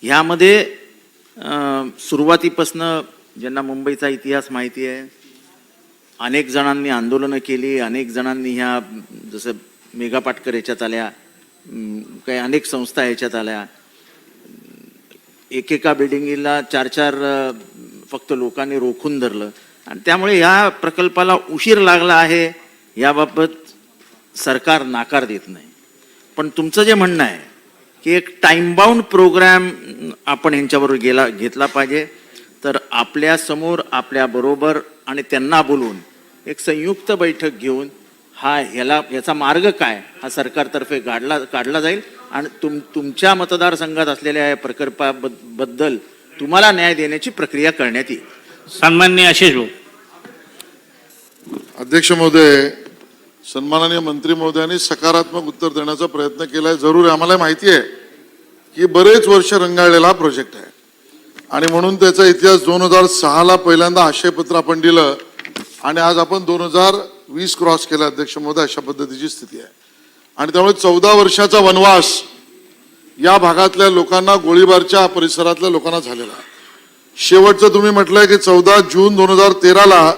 ह्यामध्ये सुरुवातीपासनं ज्यांना मुंबईचा इतिहास माहिती आहे, अनेक जणांनी आंदोलनं केली, अनेक जणांनी ह्या जसं मेघा पाटकर ह्याच्यात आल्या, काही अनेक संस्था ह्याच्यात आल्या. एकेका बिल्डिंगला 4-4 फक्त लोकांनी रोखून धरलं आणि त्यामुळे ह्या प्रकल्पाला उशीर लागला आहे याबाबत सरकार नाकार देत नाही. पण तुमचं जे म्हणणं आहे की एक टाइम बाउंड प्रोग्राम आपण यांच्याबरोबर घेतला पाहिजे, तर आपल्यासमोर आपल्याबरोबर आणि त्यांना बोलवून एक संयुक्त बैठक घेऊन याचा मार्ग काय हा सरकारतर्फे काढला जाईल आणि तुमच्या मतदारसंघात असलेल्या या प्रकल्पाबद्दल तुम्हाला न्याय देण्याची प्रक्रिया करण्यात येईल. सन्माननीय आशिष भाऊ. अध्यक्ष महोदय, सन्माननीय मंत्री महोदयांनी सकारात्मक उत्तर देण्याचा प्रयत्न केलाय. जरूर आहे, आम्हाला माहिती आहे की बरेच वर्ष रंगाळलेला प्रोजेक्ट आहे आणि म्हणून त्याचा इतिहास 2006ला पहिल्यांदा आशयपत्र आपण दिलं आणि आज आपण 2020 क्रॉस केला अध्यक्ष महोदय, अशा पद्धतीची स्थिती आहे. आणि त्यामुळे 14 वर्षाचा वनवास या भागातल्या लोकांना, गोळीबारच्या परिसरातल्या लोकांना झालेला आहे. शेवटचं तुम्ही म्हटलंय की 14 जून 2013ला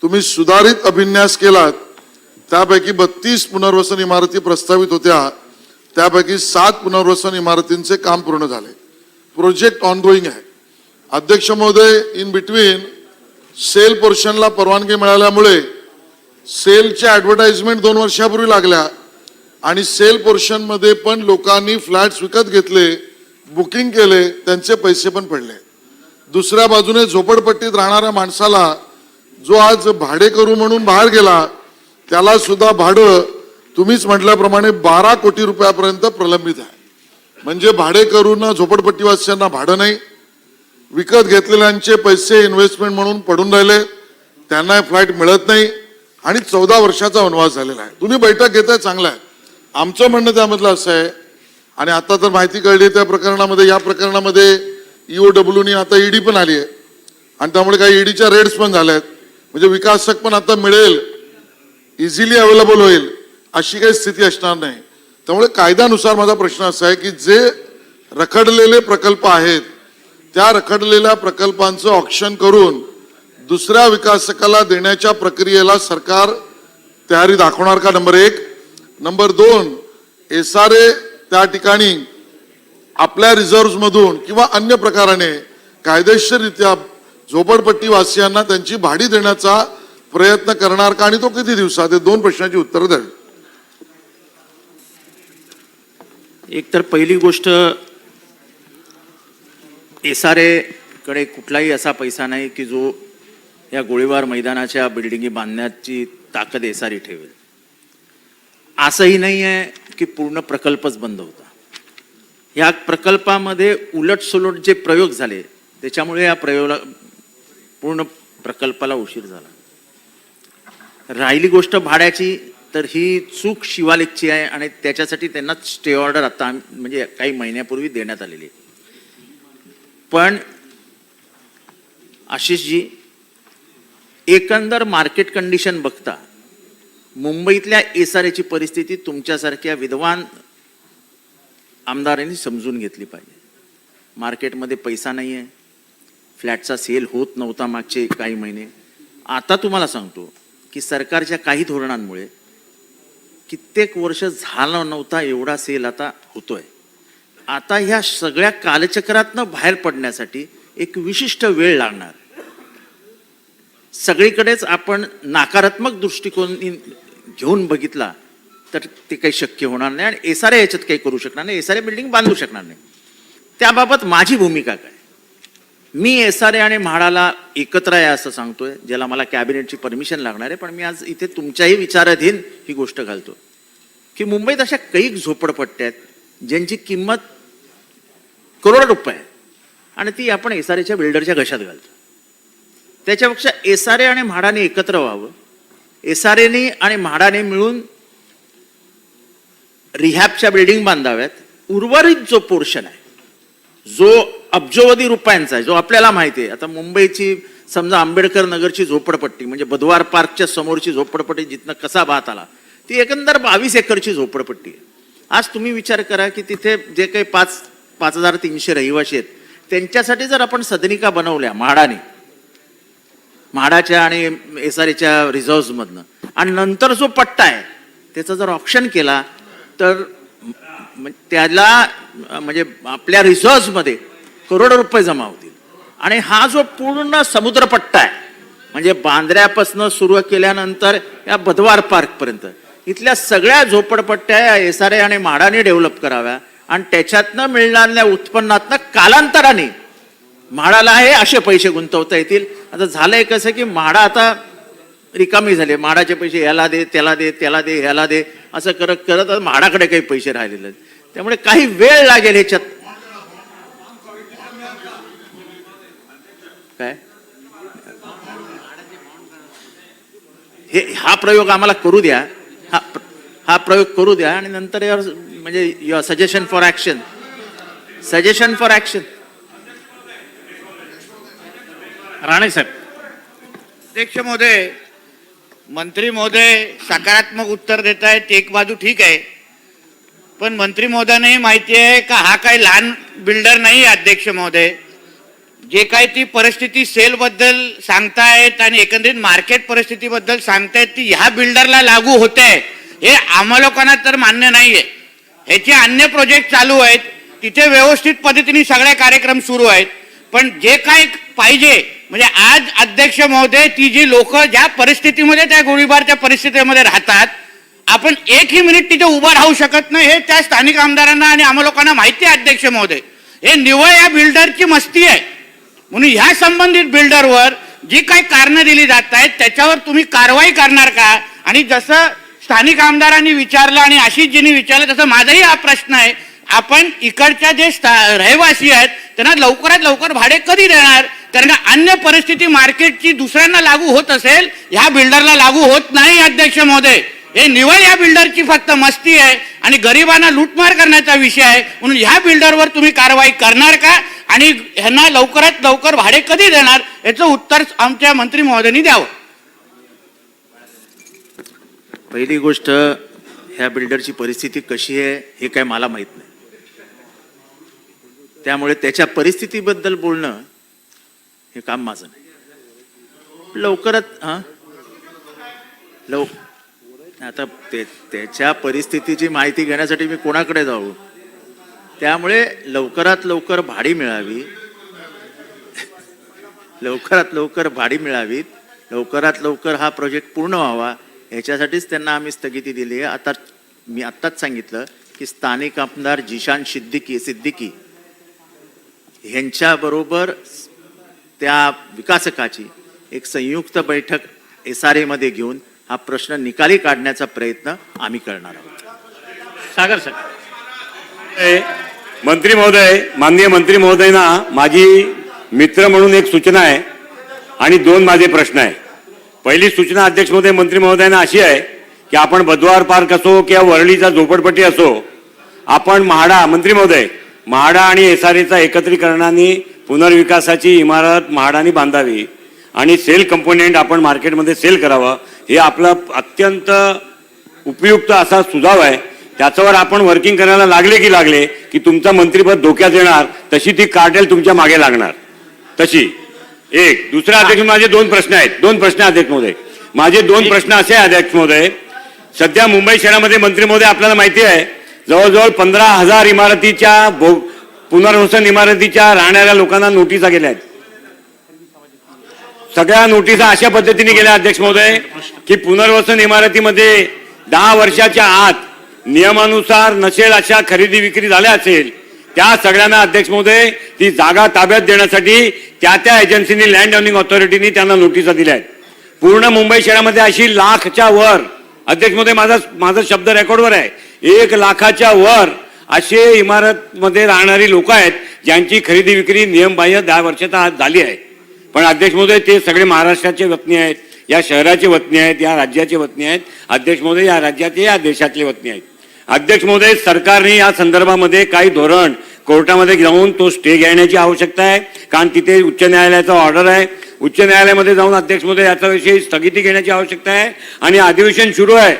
तुम्ही सुधारित अभिन्यास केलात, त्यापैकी 32 पुनर्वसन इमारती प्रस्तावित होत्या, त्यापैकी 7 पुनर्वसन इमारतींचे काम पूर्ण झाले. प्रोजेक्ट ऑनगोईंग आहे. अध्यक्ष महोदय, इन बिटवीन सेल पोर्शनला परवानगी मिळाल्यामुळे सेलच्या ॲडव्हर्टाइजमेंट 2 वर्षापूर्वी लागल्या आणि सेल पोर्शन मध्ये पण लोकांनी फ्लॅट्स विकत घेतले, बुकिंग केले, त्यांचे पैसे पण पडले. दुसऱ्या बाजूने झोपडपट्टीत राहणाऱ्या माणसाला जो आज भाडेकरू म्हणून बाहेर गेला, त्याला सुद्धा भाडं तुम्हीच म्हटल्याप्रमाणे 12 कोटी रुपयापर्यंत प्रलंबित आहे. म्हणजे भाडेकरूंना, झोपडपट्टीवासियांना भाडं नाही, विकत घेतलेल्यांचे पैसे इन्व्हेस्टमेंट म्हणून पडून राहिले, त्यांना फ्लॅट मिळत नाही आणि 14 वर्षाचा वनवास झालेला आहे. तुम्ही बैठक घेताय, चांगलं आहे. आमचं म्हणणं त्यामधलं असं आहे, आणि आता तर माहिती कळली त्या प्रकरणामध्ये, या प्रकरणामध्ये EOWनी आता ईडी पण आली आहे आणि त्यामुळे काही ईडीच्या रेड्स पण झाल्या आहेत. म्हणजे विकासक पण आता मिळेल, इझिली अवेलेबल होईल अशी काही स्थिती असणार नाही. त्यामुळे कायद्यानुसार माझा प्रश्न असा आहे की जे रखडलेले प्रकल्प आहेत त्या रखडलेल्या प्रकल्पांचं ऑक्शन करून दुसऱ्या विकासकाला देण्याच्या प्रक्रियेला सरकार तयारी दाखवणार का, नंबर 1. नंबर 2, SRA त्या ठिकाणी आपल्या रिझर्व्ह मधून किंवा अन्य प्रकाराने कायदेशीररित्या झोपडपट्टी वासियांना त्यांची भाडी देण्याचा प्रयत्न करणार का आणि तो किती दिवसात? हे 2 प्रश्नांची उत्तरं द्यावी. एक तर पहिली गोष्ट, SRA कडे कुठलाही असा पैसा नाही की जो या गोळीबार मैदानाच्या बिल्डिंगी बांधण्याची ताकद SRA ठेवेल. असंही नाही आहे की पूर्ण प्रकल्पच बंद होता. या प्रकल्पामध्ये उलटसुलट जे प्रयोग झाले त्याच्यामुळे या पूर्ण प्रकल्पाला उशीर झाला. राहिली गोष्ट भाड्याची, तर ही चूक शिवालिकची आहे आणि त्याच्यासाठी त्यांना स्टे ऑर्डर आता म्हणजे काही महिन्यापूर्वी देण्यात आलेली आहे. पण आशिषजी, एकंदर मार्केट कंडिशन बघता मुंबईतल्या SRAची परिस्थिती तुमच्यासारख्या विद्वान आमदारांनी समजून घेतली पाहिजे. मार्केटमध्ये पैसा नाही आहे, फ्लॅटचा सेल होत नव्हता मागचे काही महिने. आता तुम्हाला सांगतो की सरकारच्या काही धोरणांमुळे कित्येक वर्ष झालं नव्हता एवढा सेल आता होतोय. आता ह्या सगळ्या कालचक्रातनं बाहेर पडण्यासाठी एक विशिष्ट वेळ लागणार. सगळीकडेच आपण नकारात्मक दृष्टिकोन घेऊन बघितला तर ते काही शक्य होणार नाही आणि SRA याच्यात काही करू शकणार नाही, SRA बिल्डिंग बांधू शकणार नाही. त्याबाबत माझी भूमिका काय? मी SRA आणि म्हाडाला एकत्र आहे असं सांगतोय, ज्याला मला कॅबिनेटची परमिशन लागणार आहे. पण मी आज इथे तुमच्याही विचाराधीन ही गोष्ट घालतो की मुंबईत अशा कैक झोपडपट्ट्या आहेत ज्यांची किंमत करोड रुपये आहे आणि ती आपण SRAच्या बिल्डरच्या घशात घालतो. त्याच्यापेक्षा SRA आणि म्हाडाने एकत्र व्हावं, SRAने आणि म्हाडाने मिळून रिहॅबच्या बिल्डिंग बांधाव्यात. उर्वरित जो पोर्शन आहे, जो अब्जोवधी रुपयांचा आहे, जो आपल्याला माहिती आहे. आता मुंबईची समजा आंबेडकर नगरची झोपडपट्टी म्हणजे बुधवार पार्कच्या समोरची झोपडपट्टी जिथनं कसा भात आला, ती एकंदर 22 एकरची झोपडपट्टी आहे. आज तुम्ही विचार करा की तिथे जे काही 5,300 रहिवाशी आहेत त्यांच्यासाठी जर आपण सदनिका बनवल्या म्हाडाच्या आणि SRAच्या रिझर्व्हमधनं आणि नंतर जो पट्टा आहे त्याचा जर ऑप्शन केला तर त्याला म्हणजे आपल्या रिझर्व्हमध्ये करोड रुपये जमा होतील. आणि हा जो पूर्ण समुद्रपट्टा आहे म्हणजे बांद्र्यापासून सुरू केल्यानंतर या बुधवार पार्कपर्यंत इथल्या सगळ्या झोपडपट्ट्या या SRA आणि म्हाडाने डेव्हलप कराव्या आणि त्याच्यातनं मिळणाऱ्या उत्पन्नातनं कालांतराने म्हाडाला हे असे पैसे गुंतवता येतील. आता झालंय कसं की म्हाडा आता रिकामी झाले, म्हाडाचे पैसे याला दे त्याला दे त्याला दे ह्याला दे असं करत करत म्हाडाकडे काही पैसे राहिलेले आहेत. त्यामुळे काही वेळ लागेल ह्याच्यात. काय हा प्रयोग आम्हाला करू द्या, हा प्रयोग करू द्या आणि नंतर यावर म्हणजे सजेशन फॉर ऍक्शन. राणे साहेब. अध्यक्ष महोदय, मंत्री महोदय सकारात्मक उत्तर देत आहेत, एक बाजू ठीक आहे, पण मंत्री महोदयांनाही माहिती आहे का हा काही लहान बिल्डर नाही. अध्यक्ष महोदय, जे काही ती परिस्थिती सेल बद्दल सांगतायत आणि एकंदरीत मार्केट परिस्थितीबद्दल सांगतायत ती ह्या बिल्डरला लागू होते हे आम्हा लोकांना तर मान्य नाहीये. ह्याचे अन्य प्रोजेक्ट चालू आहेत, तिथे व्यवस्थित पद्धतीने सगळे कार्यक्रम सुरू आहेत, पण जे काय पाहिजे म्हणजे आज अध्यक्ष महोदय ती जी लोक ज्या परिस्थितीमध्ये त्या गोळीबारच्या परिस्थितीमध्ये राहतात, आपण एकही मिनिट तिथे उभं राहू शकत नाही हे त्या स्थानिक आमदारांना आणि आम्हा लोकांना माहिती आहे. अध्यक्ष महोदय, हे निव्वळ या बिल्डरची मस्ती आहे. म्हणून ह्या संबंधित बिल्डरवर जी काही कारणं दिली जात आहेत त्याच्यावर तुम्ही कारवाई करणार का? आणि जसं स्थानिक आमदारांनी विचारलं आणि आशिषजींनी विचारलं तसं माझाही हा प्रश्न आहे, आपण इकडच्या जे रहिवासी आहेत त्यांना लवकरात लवकर भाडे कधी देणार? कारण अन्य परिस्थिती मार्केटची दुसऱ्यांना लागू होत असेल, ह्या बिल्डरला लागू होत नाही. अध्यक्ष महोदय, हे निवड या बिल्डरची फक्त मस्ती आहे आणि गरिबांना लूटमार करण्याचा विषय आहे. म्हणून ह्या बिल्डरवर तुम्ही कारवाई करणार का आणि ह्यांना लवकरात लवकर भाडे कधी देणार याचं उत्तर आमच्या मंत्री महोदयांनी द्यावं. पहिली गोष्ट, ह्या बिल्डरची परिस्थिती कशी आहे हे काय मला माहित नाही, त्यामुळे त्याच्या परिस्थितीबद्दल बोलणं हे काम माझं नाही. लवकरात आता त्याच्या परिस्थितीची माहिती घेण्यासाठी मी कोणाकडे जाऊ? त्यामुळे लवकरात लवकर भाडी मिळावी, लवकरात लवकर हा प्रोजेक्ट पूर्ण व्हावा याच्यासाठीच त्यांना आम्ही स्थगिती दिली आहे. आता मी आत्ताच सांगितलं की स्थानिक आमदार जिशान सिद्दीकी ह्यांच्याबरोबर त्या विकासकाची एक संयुक्त बैठक SRA मध्ये घेऊन हा प्रश्न निकाली काढण्याचा प्रयत्न आम्ही करणार आहोत. सागर साहेब. मंत्री महोदय, माननीय मंत्री महोदयांना माझी मित्र म्हणून एक सूचना आहे आणि 2 माझे प्रश्न आहे. पहिली सूचना अध्यक्ष महोदय, मंत्री महोदयांना अशी आहे की आपण बद्वार पार्क असो किंवा वरळीचा झोपडपट्टी असो, आपण मंत्री महोदय म्हाडा आणि SRAचा एकत्रीकरणाने पुनर्विकासाची इमारत म्हाडाने बांधावी आणि सेल कंपोनेंट आपण मार्केटमध्ये सेल करावं, हे आपला अत्यंत उपयुक्त असा सुझाव आहे. त्याच्यावर आपण वर्किंग करायला लागले की तुमचं मंत्रिपद धोक्यात येणार, तशी ती कार्टेल तुमच्या मागे लागणार. तशी एक. दुसरा अध्यक्ष, माझे 2 प्रश्न आहेत. 2 प्रश्न अध्यक्ष महोदय, माझे 2 प्रश्न असे आहे. अध्यक्ष महोदय, सध्या मुंबई शहरामध्ये मंत्री महोदय आपल्याला माहिती आहे जवळजवळ 15,000 इमारतीच्या पुनर्वसन इमारतीच्या राहणाऱ्या लोकांना नोटिसा गेल्या आहेत. सगळ्या नोटिसा अशा पद्धतीने गेल्या अध्यक्ष महोदय की पुनर्वसन इमारतीमध्ये 10 वर्षाच्या आत नियमानुसार नसेल अशा खरेदी विक्री झाल्या असेल, त्या सगळ्यांना अध्यक्ष महोदय ती जागा ताब्यात देण्यासाठी त्या एजन्सीनी, लँड ओनिंग ऑथॉरिटीनी त्यांना नोटिसा दिल्या आहेत. पूर्ण मुंबई शहरामध्ये अशी लाखच्या वर, अध्यक्ष महोदय माझा शब्द रेकॉर्डवर आहे, 1 लाखाच्या वर असे इमारतमध्ये राहणारी लोक आहेत ज्यांची खरेदी विक्री नियमबाह्य 10 वर्षाच्या आत झाली आहे. पण अध्यक्ष महोदय ते सगळे महाराष्ट्राचे वतनी आहेत, या शहराचे वतनी आहेत, या राज्याचे वतनी आहेत. अध्यक्ष महोदय या राज्याचे, या देशातले वतनी आहेत. अध्यक्ष महोदय, सरकारने या संदर्भामध्ये काही धोरण कोर्टामध्ये जाऊन तो स्टे घेण्याची आवश्यकता आहे, कारण तिथे उच्च न्यायालयाचा ऑर्डर आहे. उच्च न्यायालयामध्ये जाऊन अध्यक्ष महोदय याच्याविषयी स्थगिती घेण्याची आवश्यकता आहे आणि अधिवेशन सुरू आहे.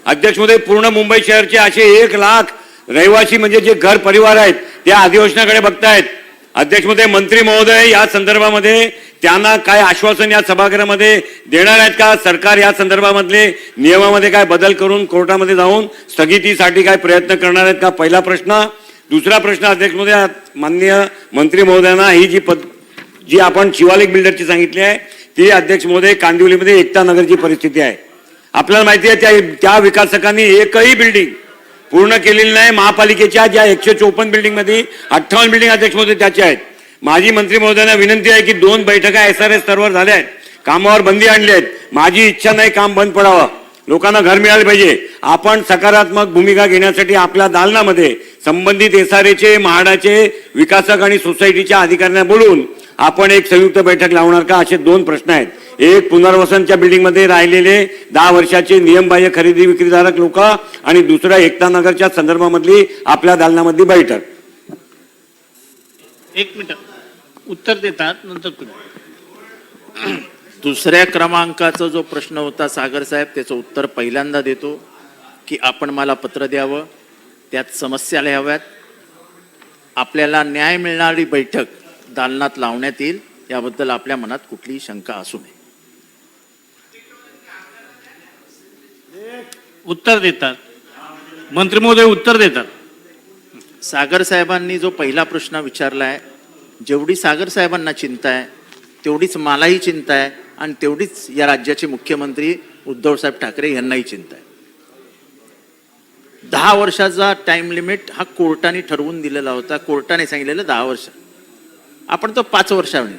अध्यक्ष महोदय, पूर्ण मुंबई शहरचे असे 1 लाख रहिवासी म्हणजे जे घर परिवार आहेत त्या अधिवेशनाकडे बघतायत. अध्यक्ष महोदय, मंत्री महोदय या संदर्भामध्ये त्यांना काय आश्वासन या सभागृहामध्ये देणार आहेत का? सरकार या संदर्भामधले नियमामध्ये काय बदल करून कोर्टामध्ये जाऊन स्थगितीसाठी काय प्रयत्न करणार आहेत का? पहिला प्रश्न. दुसरा प्रश्न अध्यक्ष महोदय, माननीय मंत्री महोदयांना ही जी आपण शिवालिक बिल्डरची सांगितली आहे ती अध्यक्ष महोदय कांदिवलीमध्ये एकता नगरची परिस्थिती आहे. आपल्याला माहिती आहे त्या विकासकांनी एकही बिल्डिंग पूर्ण केलेली नाही. महापालिकेच्या ज्या 154 बिल्डिंग मध्ये 58 बिल्डिंग अध्यक्ष महोदय त्याच्या आहेत. माझी मंत्री महोदयांना विनंती आहे की 2 बैठका SRA स्तरावर झाल्या आहेत, कामावर बंदी आणली आहेत. माझी इच्छा नाही काम बंद पडावं, लोकांना घर मिळाले पाहिजे. आपण सकारात्मक भूमिका घेण्यासाठी आपल्या दालनामध्ये संबंधित SRAचे, म्हाडाचे विकासक आणि सोसायटीच्या अधिकाऱ्यांना बोलून आपण एक संयुक्त बैठक लावणार का, असे 2 प्रश्न आहेत. एक, पुनर्वसनच्या बिल्डिंगमध्ये राहिलेले 10 वर्षाचे नियमबाह्य खरेदी विक्रीधारक लोक, आणि दुसरा एकता नगरच्या संदर्भामधली आपल्या दालनामधली बैठक. 1 मिनिट उत्तर देतात नंतर तुम्ही. दुसऱ्या क्रमांकाचा जो प्रश्न होता सागर साहेब, त्याचं उत्तर पहिल्यांदा देतो की आपण मला पत्र द्यावं, त्यात समस्या लिहाव्यात, आपल्याला न्याय मिळणारी बैठक दालनात लावण्यात येईल, याबद्दल आपल्या मनात कुठलीही शंका असू नये. उत्तर देतात मंत्री महोदय, उत्तर देतात. सागर साहेबांनी जो पहिला प्रश्न विचारला आहे, जेवढी सागर साहेबांना चिंता आहे तेवढीच मलाही चिंता आहे, आणि तेवढीच या राज्याचे मुख्यमंत्री उद्धव साहेब ठाकरे यांनाही चिंता आहे. 10 वर्षाचा टाइम लिमिट हा कोर्टाने ठरवून दिलेला होता. कोर्टाने सांगितलेलं 10 वर्ष, आपण तो 5 वर्षांनी,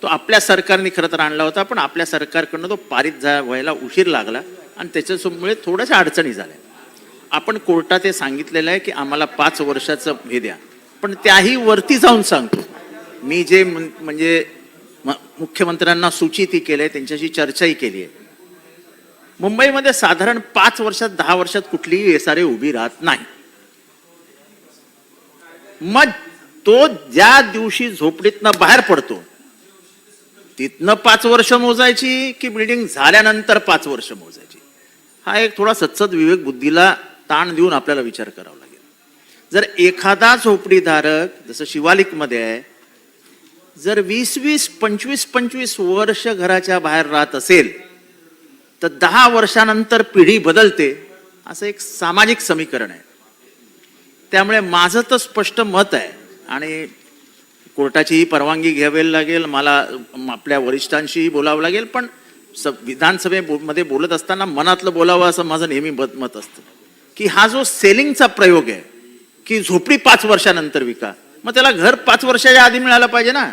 तो आपल्या सरकारने खरं तर आणला होता, पण आपल्या सरकारकडनं तो पारित व्हायला उशीर लागला आणि त्याच्यामुळे थोड्याशा अडचणी झाल्या. आपण कोर्टात हे सांगितलेलं आहे की आम्हाला 5 वर्षाचं हे द्या, पण त्याही वरती जाऊन सांगतो, मी जे म्हणजे मुख्यमंत्र्यांना सूचितही केलंय, त्यांच्याशी चर्चाही केली आहे. मुंबईमध्ये साधारण 5 वर्षात 10 वर्षात कुठलीही SRA उभी राहत नाही. मग तो ज्या दिवशी झोपडीतनं बाहेर पडतो तिथनं 5 वर्ष मोजायची की बिल्डिंग झाल्यानंतर 5 वर्ष मोजायची, हा एक थोडा सत्सद विवेक बुद्धीला ताण देऊन आपल्याला विचार करावा लागेल. जर एखादा झोपडीधारक जसं शिवालिकमध्ये आहे, जर 20-20, 25-25 वर्ष घराच्या बाहेर राहत असेल तर 10 वर्षानंतर पिढी बदलते, असं एक सामाजिक समीकरण आहे. त्यामुळे माझं तर स्पष्ट मत आहे, आणि कोर्टाचीही परवानगी घ्यावी लागेल, मला आपल्या वरिष्ठांशीही बोलावं लागेल, पण विधानसभेमध्ये बोलत असताना मनातलं बोलावं असं माझं नेहमी मत असतं की हा जो सेलिंगचा प्रयोग आहे की झोपडी 5 वर्षानंतर विका, मग त्याला घर 5 वर्षाच्या आधी मिळालं पाहिजे ना.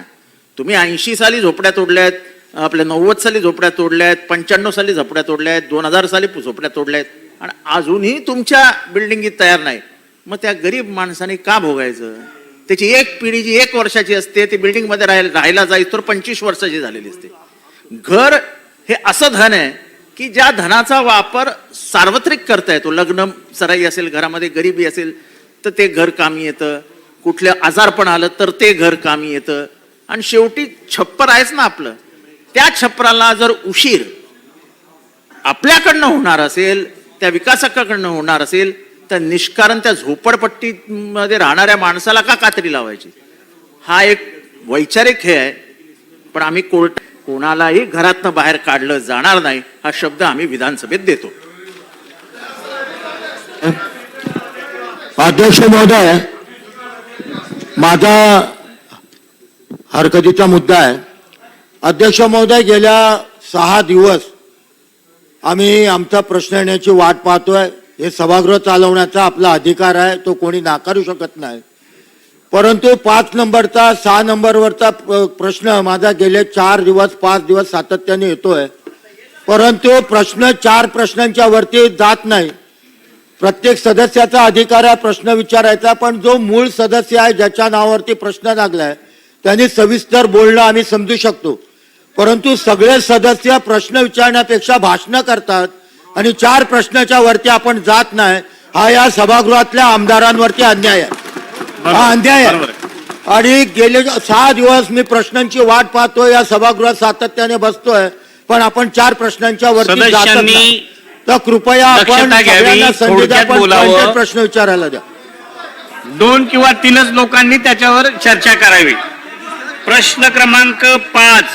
तुम्ही 80 साली झोपड्या तोडल्यात, आपल्या 90 साली झोपड्या तोडल्यात, 95 साली झोपड्या तोडल्यात, 2000 साली झोपड्या तोडल्यात, आणि अजूनही तुमच्या बिल्डिंगीत तयार नाही, मग त्या गरीब माणसाने का भोगायचं? त्याची एक पिढी जी 1 वर्षाची असते ती बिल्डिंगमध्ये राहायला जाईल तर 25 वर्षाची झालेली असते. घर हे असं धन आहे की ज्या धनाचा वापर सार्वत्रिक करता येतो. लग्न सराई असेल, घरामध्ये गरिबी असेल तर ते घर कामी येतं, कुठलं आजारपण आलं तर ते घर कामी येतं, आणि शेवटी छप्पर आहेच ना आपलं, त्या छप्पराला जर उशीर आपल्याकडनं होणार असेल, त्या विकासकाकडनं होणार असेल, तर निष्कारण त्या झोपडपट्टीमध्ये राहणाऱ्या माणसाला का कात्री लावायची? हा एक वैचारिक हे आहे. पण आम्ही कोणालाही घरातनं बाहेर काढलं जाणार नाही, हा शब्द आम्ही विधानसभेत देतो. अध्यक्ष महोदय, माझा हरकतीचा मुद्दा आहे. अध्यक्ष महोदय, गेल्या 6 दिवस आम्ही आमचा प्रश्न येण्याची वाट पाहतोय. हे सभागृह चालवण्याचा आपला अधिकार आहे, तो कोणी नाकारू शकत नाही. परंतु 5 नंबरचा 6 नंबरवरचा प्रश्न माझा गेले 4 दिवस 5 दिवस सातत्याने येतोय, परंतु प्रश्न 4 प्रश्नांच्या वरती जात नाही. प्रत्येक सदस्याचा अधिकार आहे प्रश्न विचारायचा, पण जो मूळ सदस्य आहे ज्याच्या नावावरती प्रश्न लागलाय त्यांनी सविस्तर बोलणं आम्ही समजू शकतो. परंतु सगळे सदस्य प्रश्न विचारण्यापेक्षा भाषणं करतात आणि 4 प्रश्नाच्या वरती आपण जात नाही, हा या सभागृहातल्या आमदारांवरती अन्याय आहे. हा अन्याय आहे. आणि गेले 6 दिवस मी प्रश्नांची वाट पाहतोय, या सभागृहात सातत्याने बसतोय, पण आपण 4 प्रश्नांच्या वरती जात नाही. तर कृपया आपण सगळ्यांना संधी द्या, पण प्रश्न विचारायला द्या. 2 किंवा 3च लोकांनी त्याच्यावर चर्चा करावी. प्रश्न क्रमांक 5,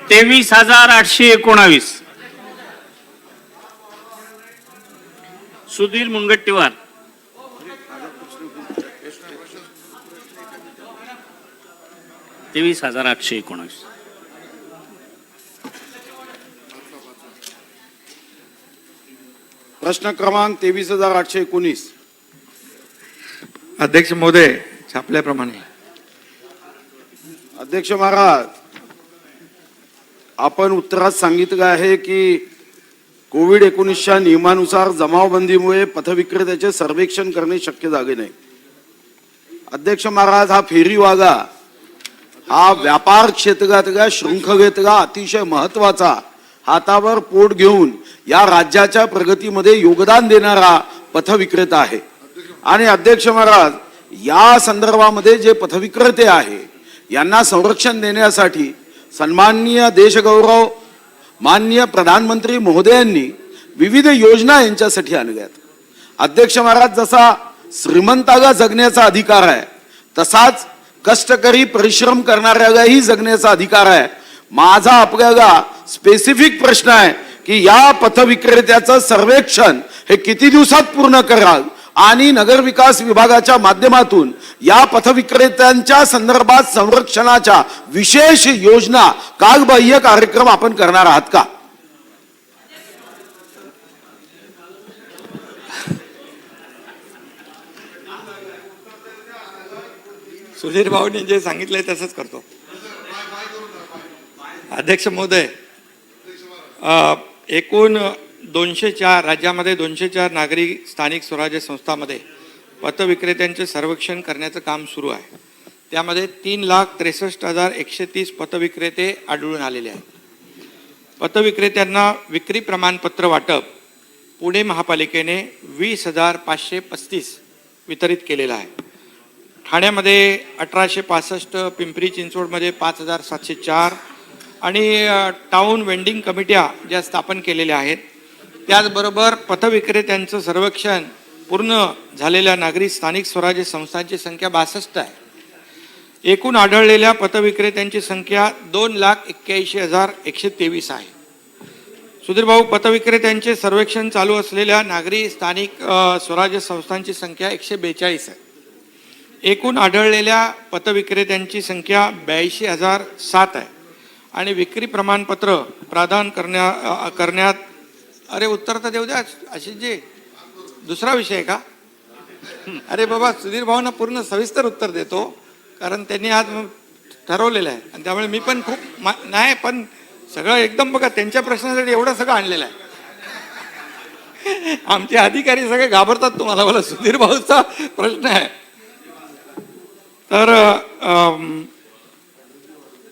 23,819 सुधीर मुनगंटीवार. $23,819. प्रश्न क्रमांक 23,819. अध्यक्ष महोदय, छापल्याप्रमाणे. अध्यक्ष महाराज, आपण उत्तरात सांगितलं आहे की कोविड-19च्या नियमानुसार जमावबंदीमुळे पथविक्रेत्याचे सर्वेक्षण करणे शक्य झाले नाही. अध्यक्ष महाराज, हा फेरीवागा हा व्यापार क्षेत्रातल्या शृंखलेतला अतिशय महत्वाचा, हातावर पोट घेऊन या राज्याच्या प्रगतीमध्ये योगदान देणारा पथविक्रेता आहे. आणि अध्यक्ष महाराज, या संदर्भामध्ये जे पथविक्रेते आहे यांना संरक्षण देण्यासाठी सन्माननीय देशगौरव माननीय प्रधानमंत्री महोदयांनी विविध योजना यांच्यासाठी आणल्यात. अध्यक्ष महाराज, जसा श्रीमंताला जगण्याचा अधिकार आहे तसाच कष्टकरी परिश्रम करणाऱ्यालाही जगण्याचा अधिकार आहे. माझा आपल्याला स्पेसिफिक प्रश्न आहे की या पथविक्रेत्याचं सर्वेक्षण हे किती दिवसात पूर्ण कराल आणि नगरविकास विभागाच्या माध्यमातून या पथविक्रेत्यांच्या संदर्भात संरक्षणाच्या विशेष योजना, कालबाह्य कार्यक्रम आपण करणार आहात का? सुधीर भाऊने जे सांगितलंय तसंच करतो. अध्यक्ष महोदय, एकूण 204 राज्यामध्ये 204 नागरी स्थानिक स्वराज्य संस्थांमध्ये पथविक्रेत्यांचे सर्वेक्षण करण्याचं काम सुरू आहे. त्यामध्ये 3,63,130 पथविक्रेते आढळून आलेले आहेत. पथविक्रेत्यांना विक्री प्रमाणपत्र वाटप पुणे महापालिकेने 20,535 वितरित केलेलं आहे. ठाण्यामध्ये 1,865, पिंपरी चिंचवडमध्ये 5,704 आणि टाउन वेंडिंग कमिट्या ज्या स्थापन केलेल्या आहेत. त्याचबरोबर पथविक्रेत्यांचं सर्वेक्षण पूर्ण झालेल्या नागरी स्थानिक स्वराज्य संस्थांची संख्या 62 आहे. एकूण आढळलेल्या पथविक्रेत्यांची संख्या 2,81,123 आहे. सुधीर भाऊ, पथविक्रेत्यांचे सर्वेक्षण चालू असलेल्या नागरी स्थानिक स्वराज्य संस्थांची संख्या 142 आहे. एकूण आढळलेल्या पथविक्रेत्यांची संख्या 82,007 आहे. आणि विक्री प्रमाणपत्र प्रदान करण्यात अरे उत्तर तर देऊ द्या आशिषजी, दुसरा विषय का? अरे बाबा, सुधीर भाऊंना पूर्ण सविस्तर उत्तर देतो कारण त्यांनी आज ठरवलेलं आहे आणि त्यामुळे मी पण खूप नाही, पण सगळं एकदम बघा त्यांच्या प्रश्नासाठी एवढं सगळं आणलेलं आहे. आमचे अधिकारी सगळे घाबरतात तुम्हाला. मला सुधीर भाऊचा प्रश्न आहे. तर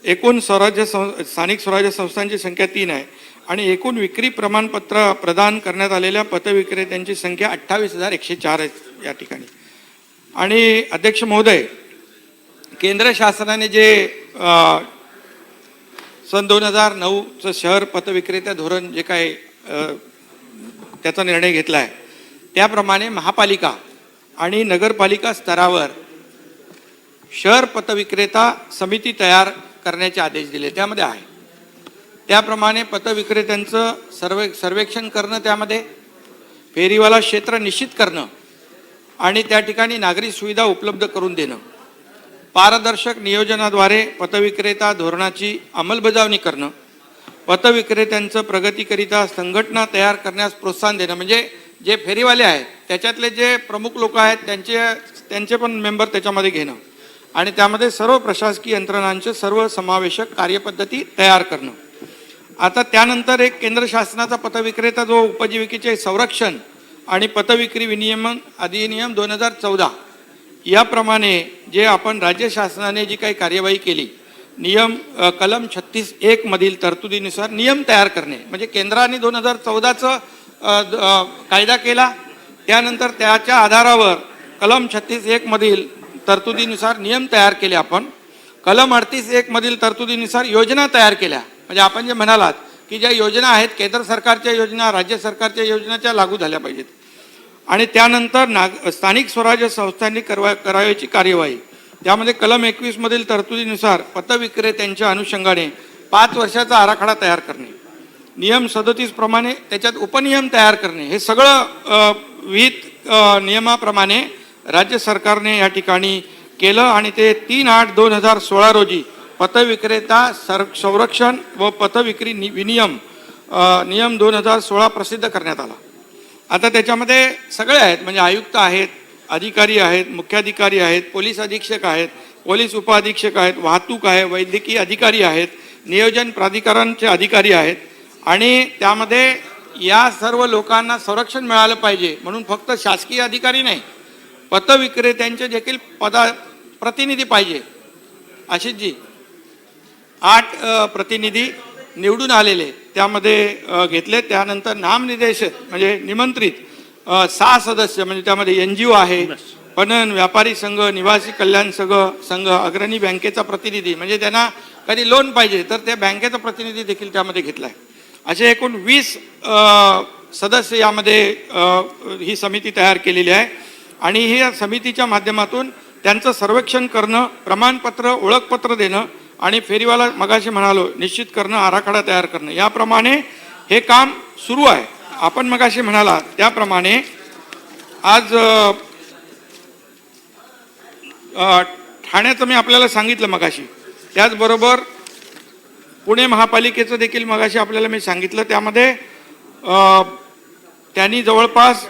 एकूण स्थानिक स्वराज्य संस्थांची संख्या 3 आहे आणि एकूण विक्री प्रमाणपत्र प्रदान करण्यात आलेल्या पथविक्रेत्यांची संख्या 28,104 आहे या ठिकाणी. आणि अध्यक्ष महोदय, केंद्र शासनाने जे सन 2009चं शहर पथविक्रेता धोरण जे काय त्याचा निर्णय घेतला आहे त्याप्रमाणे महापालिका आणि नगरपालिका स्तरावर शहर पथविक्रेता समिती तयार करण्याचे आदेश दिले. त्यामध्ये आहे त्याप्रमाणे पथविक्रेत्यांचं सर्वेक्षण करणं, त्यामध्ये फेरीवाला क्षेत्र निश्चित करणं आणि त्या ठिकाणी नागरी सुविधा उपलब्ध करून देणं, पारदर्शक नियोजनाद्वारे पथविक्रेता धोरणाची अंमलबजावणी करणं, पथविक्रेत्यांचं प्रगतीकरिता संघटना तयार करण्यास प्रोत्साहन देणं, म्हणजे जे फेरीवाले आहेत त्याच्यातले जे प्रमुख लोक आहेत त्यांचे पण मेंबर त्याच्यामध्ये घेणं आणि त्यामध्ये सर्व प्रशासकीय यंत्रणांचे सर्व समावेशक कार्यपद्धती तयार करणं. आता त्यानंतर एक केंद्र शासनाचा पथविक्रेता जो उपजीविकेचे संरक्षण आणि पथविक्री विनियमन अधिनियम 2014 याप्रमाणे जे आपण राज्य शासनाने जी काही कार्यवाही केली, नियम कलम 36(1) मधील तरतुदीनुसार नियम तयार करणे, म्हणजे केंद्राने 2014चं कायदा केला, त्यानंतर त्याच्या आधारावर कलम 36(1) मधील तरतुदीनुसार नियम तयार केले. आपण कलम 38(1) मधील तरतुदीनुसार योजना तयार केल्या, म्हणजे आपण जे म्हणालात की ज्या योजना आहेत केंद्र सरकारच्या योजना, राज्य सरकारच्या योजना त्या लागू झाल्या पाहिजेत. आणि त्यानंतर स्थानिक स्वराज्य संस्थांनी करावयाची कार्यवाही, त्यामध्ये कलम 21 मधील तरतुदीनुसार पथविक्रेत्यांच्या अनुषंगाने 5 वर्षाचा आराखडा तयार करणे, नियम 37 प्रमाणे त्याच्यात उपनियम तयार करणे, हे सगळं विहित नियमाप्रमाणे राज्य सरकारने या ठिकाणी केलं. आणि ते 3/8/2016 रोजी पथविक्रेता संरक्षण व पथविक्री विनियम नियम 2016 प्रसिद्ध करण्यात आला. आता त्याच्यामध्ये सगळे आहेत, म्हणजे आयुक्त आहेत, अधिकारी आहेत, मुख्याधिकारी आहेत, पोलीस अधीक्षक आहेत, पोलीस उपअधीक्षक आहेत, वाहतूक आहे, वैद्यकीय अधिकारी आहेत, नियोजन प्राधिकरणचे अधिकारी आहेत. आणि त्यामध्ये या सर्व लोकांना संरक्षण मिळालं पाहिजे म्हणून फक्त शासकीय अधिकारी नाही पतविक्रेत्यांचे देखील प्रतिनिधी पाहिजे. आशिषजी 8 प्रतिनिधी निवडून आलेले त्यामध्ये घेतले. त्यानंतर नामनिर्देशित म्हणजे निमंत्रित 6 सदस्य म्हणजे त्यामध्ये NGO आहे, पणन, व्यापारी संघ, निवासी कल्याण संघ, अग्रणी बँकेचा प्रतिनिधी म्हणजे त्यांना कधी लोन पाहिजे तर त्या बँकेचा प्रतिनिधी देखील त्यामध्ये घेतला आहे. असे एकूण 20 सदस्य यामध्ये ही समिती तयार केलेली आहे आणि ही समितीच्या माध्यमातून त्यांचं सर्वेक्षण करणं, प्रमाणपत्र, ओळखपत्र देणं आणि फेरीवाला मगाशी म्हणालो निश्चित करणं, आराखडा तयार करणं याप्रमाणे हे काम सुरू आहे. आपण मगाशी म्हणाला त्याप्रमाणे आज ठाण्याचं मी आपल्याला सांगितलं मगाशी, त्याचबरोबर पुणे महापालिकेचं देखील मगाशी आपल्याला मी सांगितलं. त्यामध्ये त्यांनी जवळपास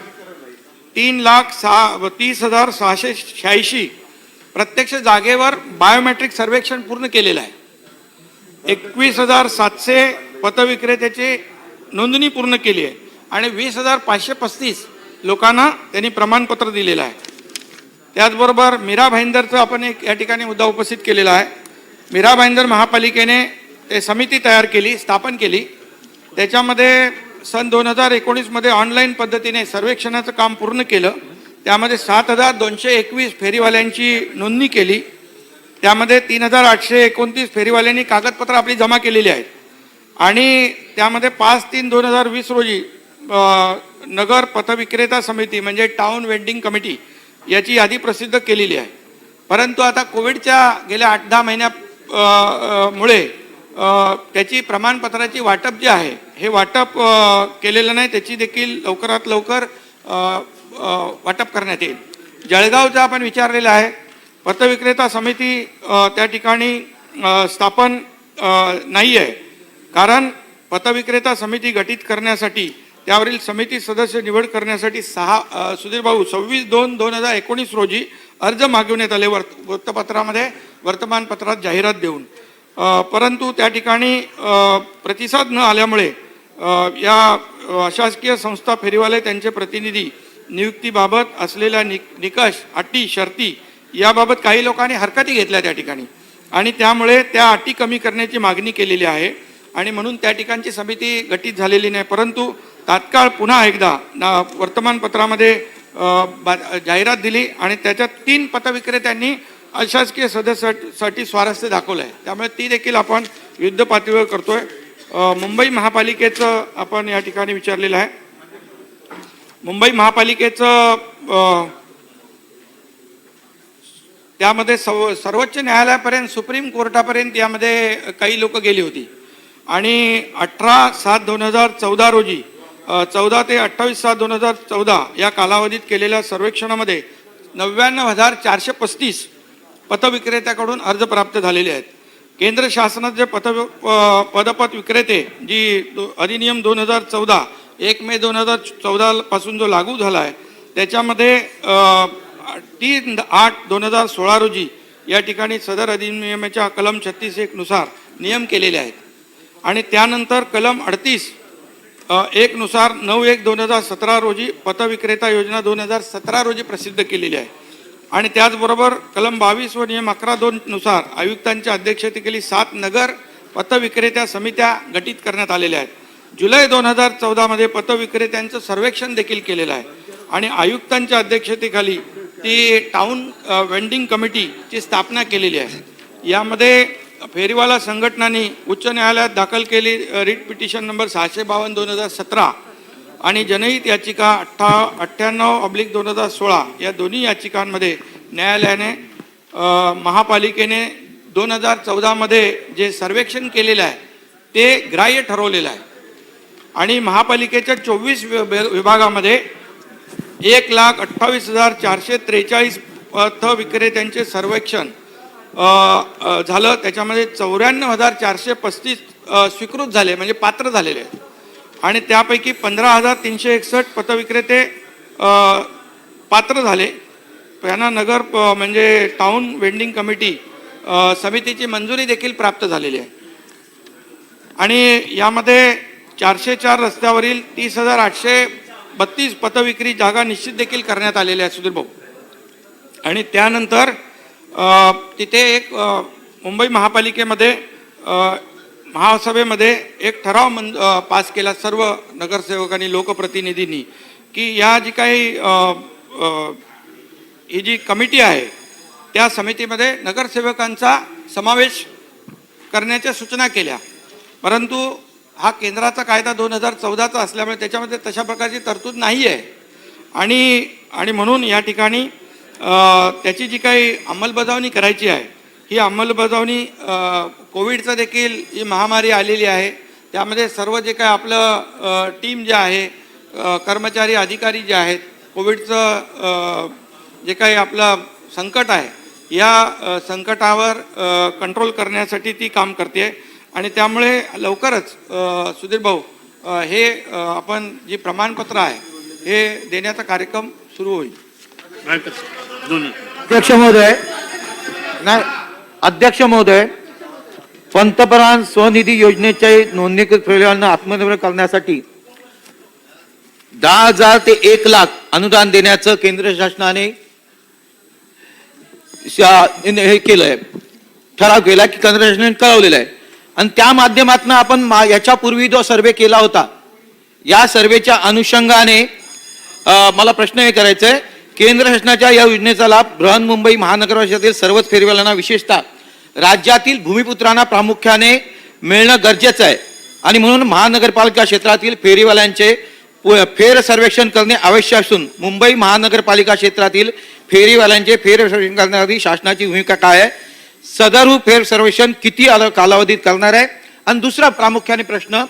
3,30,686 प्रत्यक्ष जागेवर बायोमेट्रिक सर्वेक्षण पूर्ण केलेलं आहे. 21,700 पतविक्रेत्याची नोंदणी पूर्ण केली आहे आणि 20,535 लोकांना त्यांनी प्रमाणपत्र दिलेलं आहे. त्याचबरोबर मीरा भाईंदरचं आपण एक या ठिकाणी मुद्दा उपस्थित केलेला आहे. मीरा भाईंदर महापालिकेने ते समिती तयार केली, स्थापन केली. त्याच्यामध्ये सन 2019 मध्ये ऑनलाईन पद्धतीने सर्वेक्षणाचं काम पूर्ण केलं. त्यामध्ये 7,221 फेरीवाल्यांची नोंदणी केली. त्यामध्ये 3,829 फेरीवाल्यांनी कागदपत्र आपली जमा केलेली आहेत आणि त्यामध्ये 5/3/2020 रोजी नगर पथविक्रेता समिती म्हणजे टाउन वेंडिंग कमिटी याची यादी प्रसिद्ध केलेली आहे. परंतु आता कोविडच्या गेल्या 8-10 महिन्यामुळे त्याची प्रमाणपत्राची वाटप जे आहे हे वाटप केलेलं नाही. त्याची देखील लवकरात लवकर वाटप करण्यात येईल. जळगावचा आपण विचारलेलं आहे. पतविक्रेता समिती त्या ठिकाणी स्थापन नाही आहे, कारण पतविक्रेता समिती गठीत करण्यासाठी त्यावरील समिती सदस्य निवड करण्यासाठी सुधीर भाऊ 26/2/2019 रोजी अर्ज मागवण्यात आले वर्तमानपत्रात जाहिरात देऊन. परंतु त्या ठिकाणी प्रतिसाद न आल्यामुळे या अशासकीय संस्था फेरीवाले त्यांचे प्रतिनिधी नियुक्तीबाबत असलेल्या निकष, अटी, शर्ती याबाबत काही लोकांनी हरकती घेतल्या त्या ठिकाणी आणि त्यामुळे त्या अटी कमी करण्याची मागणी केलेली आहे आणि म्हणून त्या ठिकाणची समिती गठीत झालेली नाही. परंतु तात्काळ पुन्हा एकदा वर्तमानपत्रामध्ये जाहिरात दिली आणि त्याच्यात 3 पतविक्रेत्यांनी अशासकीय सदस्यासाठी स्वारस्य दाखवलं आहे. त्यामुळे ती देखील आपण युद्ध पातळीवर करतोय. मुंबई महापालिकेचं आपण या ठिकाणी विचारलेलं आहे. मुंबई महापालिकेचं त्यामध्ये सर्वोच्च न्यायालयापर्यंत, सुप्रीम कोर्टापर्यंत यामध्ये काही लोक गेली होती आणि 18/7/2014 रोजी 14 ते 28/7/2014 या कालावधीत केलेल्या सर्वेक्षणामध्ये 99,435 पतविक्रेत्याकडून अर्ज प्राप्त झालेले आहेत. केंद्र शासनाचे पदपथ विक्रेते जी अधिनियम 2014 1 मे 2014 पासून जो लागू झाला आहे त्याच्यामध्ये 3/8/2016 रोजी या ठिकाणी सदर अधिनियमाच्या कलम 36(1) नुसार नियम केलेले आहेत आणि त्यानंतर कलम 38(1) नुसार 9/1/2017 रोजी पतविक्रेता योजना 2017 रोजी प्रसिद्ध केलेली आहे आणि त्याचबरोबर कलम 22 व नियम 11(2) नुसार आयुक्तांच्या अध्यक्षतेखाली 7 नगर पतविक्रेत्या समित्या गठीत करण्यात आलेल्या आहेत. जुलै 2014 मध्ये पतविक्रेत्यांचं सर्वेक्षण देखील केलेलं आहे आणि आयुक्तांच्या अध्यक्षतेखाली ती टाउन वेंडिंग कमिटीची स्थापना केलेली आहे. यामध्ये फेरीवाला संघटनांनी उच्च न्यायालयात दाखल केली रिट पिटिशन नंबर 652/2017 आणि जनहित याचिका 98/2016 या दोन्ही याचिकांमध्ये न्यायालयाने महापालिकेने 2014 मध्ये जे सर्वेक्षण केलेलं आहे ते ग्राह्य ठरवलेलं आहे आणि महापालिकेच्या 24 विभागामध्ये 1,28,443 पतविक्रेत्यांचे सर्वेक्षण झालं. त्याच्यामध्ये 94,435 स्वीकृत झाले म्हणजे पात्र झालेले आहेत आणि त्यापैकी 15,361 पतविक्रेते पात्र झाले. यांना नगर म्हणजे टाउन वेंडिंग कमिटी समितीची मंजुरी देखील प्राप्त झालेली आहे आणि यामध्ये 404 रस्त्यावरील 30,832 पतविक्री जागा निश्चित देखील करण्यात आलेल्या आहेत. सुधीर भाऊ आणि त्यानंतर तिथे एक मुंबई महापालिकेमध्ये महासभेमध्ये एक ठराव पास केला सर्व नगरसेवकांनी लोकप्रतिनिधींनी की या जी काही ही जी कमिटी आहे त्या समितीमध्ये नगरसेवकांचा समावेश करण्याच्या सूचना केल्या. परंतु हा केंद्राचा कायदा 2014चा असल्यामुळे त्याच्यामध्ये तशा प्रकारची तरतूद नाही आहे आणि म्हणून या ठिकाणी त्याची जी काही अंमलबजावणी करायची आहे ही अंमलबजावणी कोविडचं देखील ही महामारी आलेली आहे त्यामध्ये सर्व जे काय आपलं टीम जे आहे कर्मचारी अधिकारी जे आहेत कोविडचं जे काही आपलं संकट आहे या संकटावर कंट्रोल करण्यासाठी ती काम करते आणि त्यामुळे लवकरच सुधीर भाऊ हे आपण जी प्रमाणपत्र आहे हे देण्याचा कार्यक्रम सुरू होईल. अध्यक्ष महोदय अध्यक्ष महोदय पंतप्रधान स्वनिधी योजनेच्या नोंदणीकृत फेरीवाल्यांना आत्मनिर्भर करण्यासाठी 10,000 ते 1,00,000 अनुदान देण्याचं केंद्र शासनाने हे केलंय ठराव केला की केंद्र शासनाने कळवलेला आहे आणि त्या माध्यमातून आपण याच्यापूर्वी जो सर्वे केला होता या सर्वेच्या अनुषंगाने मला प्रश्न हे करायचा आहे केंद्र शासनाच्या या योजनेचा लाभ बृहन्मुंबई महानगर परिषदेतील सर्वच फेरीवाल्यांना विशेषतः राज्यातील भूमिपुत्रांना प्रामुख्याने मिळणं गरजेचं आहे आणि म्हणून महानगरपालिका क्षेत्रातील फेरीवाल्यांचे फेर सर्वेक्षण करणे आवश्यक असून मुंबई महानगरपालिका क्षेत्रातील फेरीवाल्यांचे फेर सर्वेक्षण करण्यासाठी शासनाची भूमिका काय आहे सदर फेर सर्वेक्षण किती कालावधीत करणार आहे आणि दुसरा प्रामुख्याने प्रश्न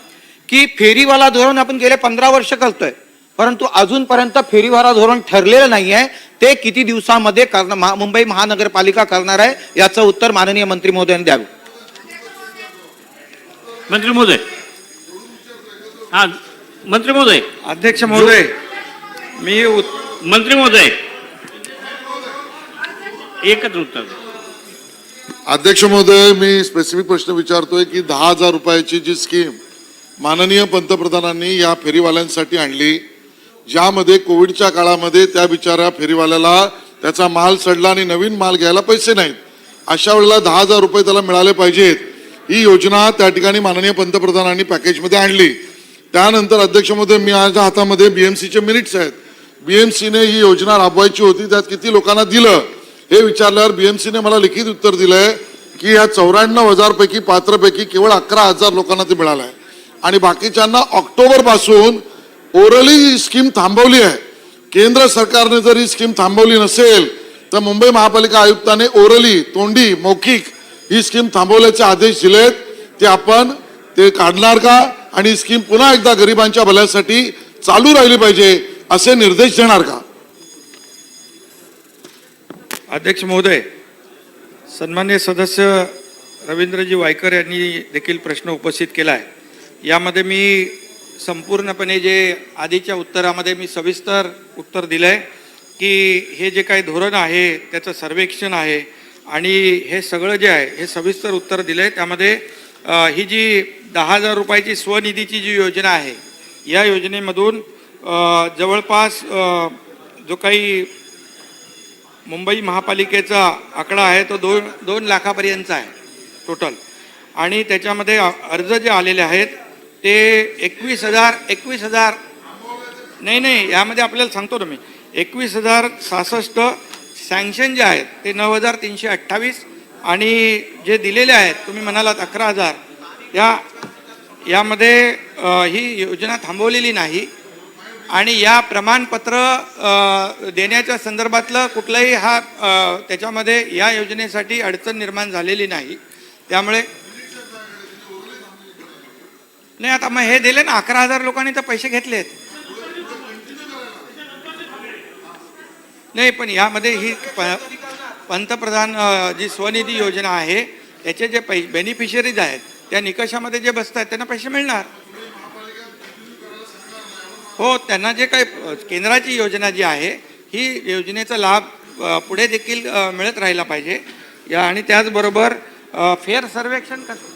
की फेरीवाला धोरण आपण गेले 15 वर्ष करतोय परंतु अजूनपर्यंत फेरीवाला धोरण ठरलेलं नाही आहे ते किती दिवसामध्ये मुंबई महानगरपालिका करणार आहे याचं उत्तर माननीय मंत्री महोदयांनी द्यावे. मंत्री महोदय हा मंत्री महोदय अध्यक्ष महोदय मंत्री महोदय एकच उत्तर. अध्यक्ष महोदय मी स्पेसिफिक प्रश्न विचारतोय की 10,000 रुपयाची जी स्कीम माननीय पंतप्रधानांनी या फेरीवाल्यांसाठी आणली ज्यामध्ये कोविडच्या काळामध्ये त्या बिचाऱ्या फेरीवाल्याला त्याचा माल सडला आणि नवीन माल घ्यायला पैसे नाहीत अशा वेळेला 10,000 रुपये त्याला मिळाले पाहिजेत ही योजना त्या ठिकाणी माननीय पंतप्रधानांनी पॅकेजमध्ये आणली. त्यानंतर अध्यक्ष महोदय मी माझ्या हातामध्ये BMCचे मिनिट्स आहेत BMCने ही योजना राबवायची होती त्यात किती लोकांना दिलं हे विचारल्यावर BMCने मला लिखित उत्तर दिलंय की या 94,000 पैकी पात्रपैकी केवळ 11,000 लोकांना ते मिळालं आहे आणि बाकीच्यांना ऑक्टोबर पासून ओरली ही स्कीम थांबवली आहे. केंद्र सरकारने जर ही स्कीम थांबवली नसेल तर मुंबई महापालिका आयुक्ताने ओरली तोंडी मौखिक ही स्कीम थांबवल्याचे आदेश दिलेत ते आपण ते काढणार का आणि ही स्कीम पुन्हा एकदा गरिबांच्या भल्यासाठी चालू राहिली पाहिजे असे निर्देश देणार का. अध्यक्ष महोदय सन्मान्य सदस्य रवींद्रजी वायकर यांनी देखील प्रश्न उपस्थित केला आहे यामध्ये मी संपूर्णपणे जे आधीच्या उत्तरामध्ये मी सविस्तर उत्तर दिलं आहे की हे जे काही धोरण आहे त्याचं सर्वेक्षण आहे आणि हे सगळं जे आहे हे सविस्तर उत्तर दिलं आहे. त्यामध्ये ही जी 10,000 रुपयाची स्वनिधीची जी योजना आहे या योजनेमधून जवळपास जो काही मुंबई महापालिकेचा आकडा आहे तो 2 लाखापर्यंतचा आहे टोटल आणि त्याच्यामध्ये अर्ज जे आलेले आहेत ते 21,000 नाही यामध्ये आपल्याला सांगतो ना मी 21,066 सँक्शन जे आहेत ते 9,328 आणि जे दिलेले आहेत तुम्ही म्हणालात 11,000 यामध्ये ही योजना थांबवलेली नाही आणि या प्रमाणपत्र देण्याच्या संदर्भातलं कुठलाही हा त्याच्यामध्ये या योजनेसाठी अडचण निर्माण झालेली नाही. त्यामुळे नाही आता मग हे दिले ना 11,000 लोकांनी तर पैसे घेतलेत नाही पण यामध्ये ही पंतप्रधान जी स्वनिधी योजना आहे त्याचे जे बेनिफिशरीज आहेत त्या निकषामध्ये जे बसत आहेत त्यांना पैसे मिळणार. हो त्यांना जे काही केंद्राची योजना जी आहे ही योजनेचा लाभ पुढे देखील मिळत राहिला पाहिजे या आणि त्याचबरोबर फेअर सर्वेक्षण कसं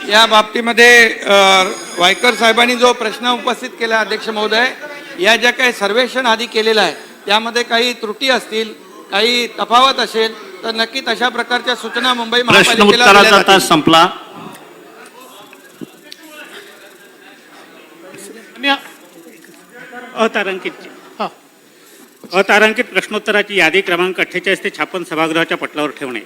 या बाबतीमध्ये वायकर साहेबांनी जो प्रश्न उपस्थित केला अध्यक्ष महोदय, या ज्या काही सर्वेक्षण आधी केलेलं आहे त्यामध्ये काही त्रुटी असतील, काही तफावत असेल तर नक्की तशा प्रकारच्या सूचना मुंबई प्रश्न महापालिकेला उत्तराचा दिल्या तास जातील. संपला. अतारांकित प्रश्नोत्तराची यादी क्रमांक 48 ते 56 सभागृहाच्या पटलावर ठेवणे.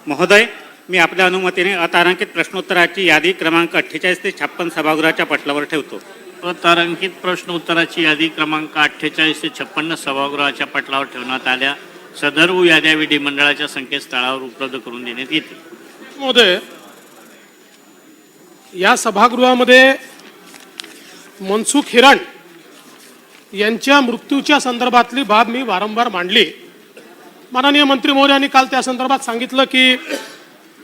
महोदय, मी आपल्या अनुमतीने अतारांकित प्रश्नोत्तराची यादी क्रमांक 48 ते 56 सभागृहाच्या पटलावर ठेवतो. अतारांकित प्रश्न उत्तराची यादी क्रमांक 48 ते 56 सभागृहाच्या पटलावर ठेवण्यात आल्या. सदर्भ याद्या विधिमंडळाच्या संकेतस्थळावर उपलब्ध करून देण्यात येतील. महोदय, या सभागृहामध्ये मनसुख हिरण यांच्या मृत्यूच्या संदर्भातली बाब मी वारंवार मांडली. माननीय मंत्री महोदयांनी काल त्या संदर्भात सांगितलं की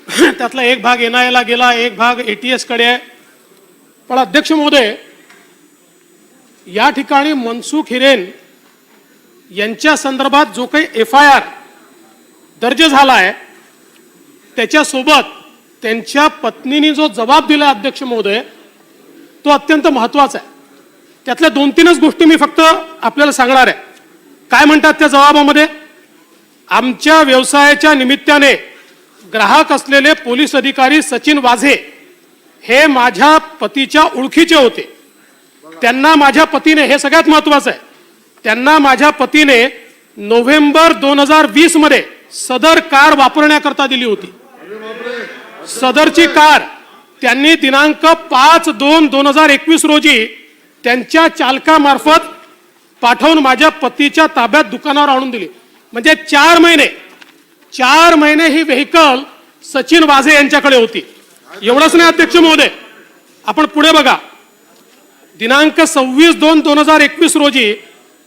त्यातला एक भाग NIA गेला, एक भाग ATS कडे आहे. पण अध्यक्ष महोदय, या ठिकाणी मनसुख हिरेन यांच्या संदर्भात जो काही FIR दर्ज झाला आहे त्याच्यासोबत त्यांच्या पत्नीने जो जबाब दिला अध्यक्ष महोदय, तो अत्यंत महत्त्वाचा आहे. त्यातल्या 2-3च गोष्टी मी फक्त आपल्याला सांगणार आहे. काय म्हणतात त्या जबाबामध्ये? आमच्या व्यवसायाच्या निमित्ताने ग्राहक असलेले पोलीस अधिकारी सचिन वाझे हे माझ्या पतीच्या ओळखीचे होते. त्यांना माझ्या पतीने, हे सगळ्यात महत्त्वाचं आहे, त्यांना माझ्या पतीने नोव्हेंबर 2020 मध्ये सदर कार वापरण्याकरता दिली होती. सदरची कार त्यांनी दिनांक 5/2/2021 रोजी त्यांच्या चालकामार्फत पाठवून माझ्या पतीच्या ताब्यात दुकानावर आणून दिली. म्हणजे 4 महिने ही व्हेकल सचिन वाझे यांच्याकडे होती. एवढंच नाही अध्यक्ष महोदय, आपण पुढे बघा. दिनांक 26/2/2021 रोजी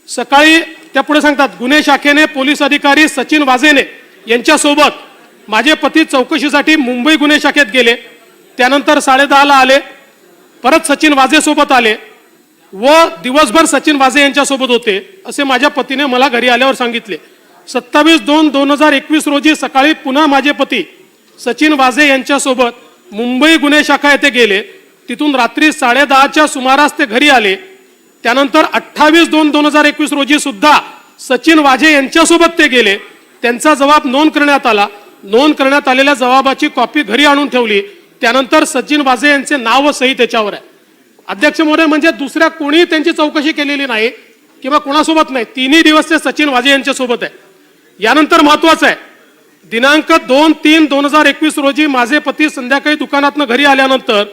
सकाळी त्या पुढे सांगतात, गुन्हे शाखेने पोलीस अधिकारी सचिन वाझेने यांच्यासोबत माझे पती चौकशीसाठी मुंबई गुन्हे शाखेत गेले. त्यानंतर 10:30 आले, परत सचिन वाझे सोबत आले व दिवसभर सचिन वाझे यांच्यासोबत होते असे माझ्या पतीने मला घरी आल्यावर सांगितले. 27/2/2021 रोजी सकाळी पुन्हा माझे पती सचिन वाझे यांच्यासोबत मुंबई गुन्हे शाखा येथे गेले. तिथून रात्री 10:30च्या सुमारास ते घरी आले. त्यानंतर 28/2/2021 रोजी सुद्धा सचिन वाझे यांच्यासोबत ते गेले. त्यांचा जबाब नोंद करण्यात आला. नोंद करण्यात आलेल्या जबाबाची कॉपी घरी आणून ठेवली. त्यानंतर सचिन वाझे यांचे नाव व सही त्याच्यावर आहे. अध्यक्ष महोदय, म्हणजे दुसऱ्या कोणी त्यांची चौकशी केलेली नाही किंवा कोणासोबत नाही. 3 दिवस ते सचिन वाझे यांच्या सोबत आहे. यानंतर महत्वाचं आहे, दिनांक 2/3/2021 रोजी माझे पती संध्याकाळी दुकानातनं घरी आल्यानंतर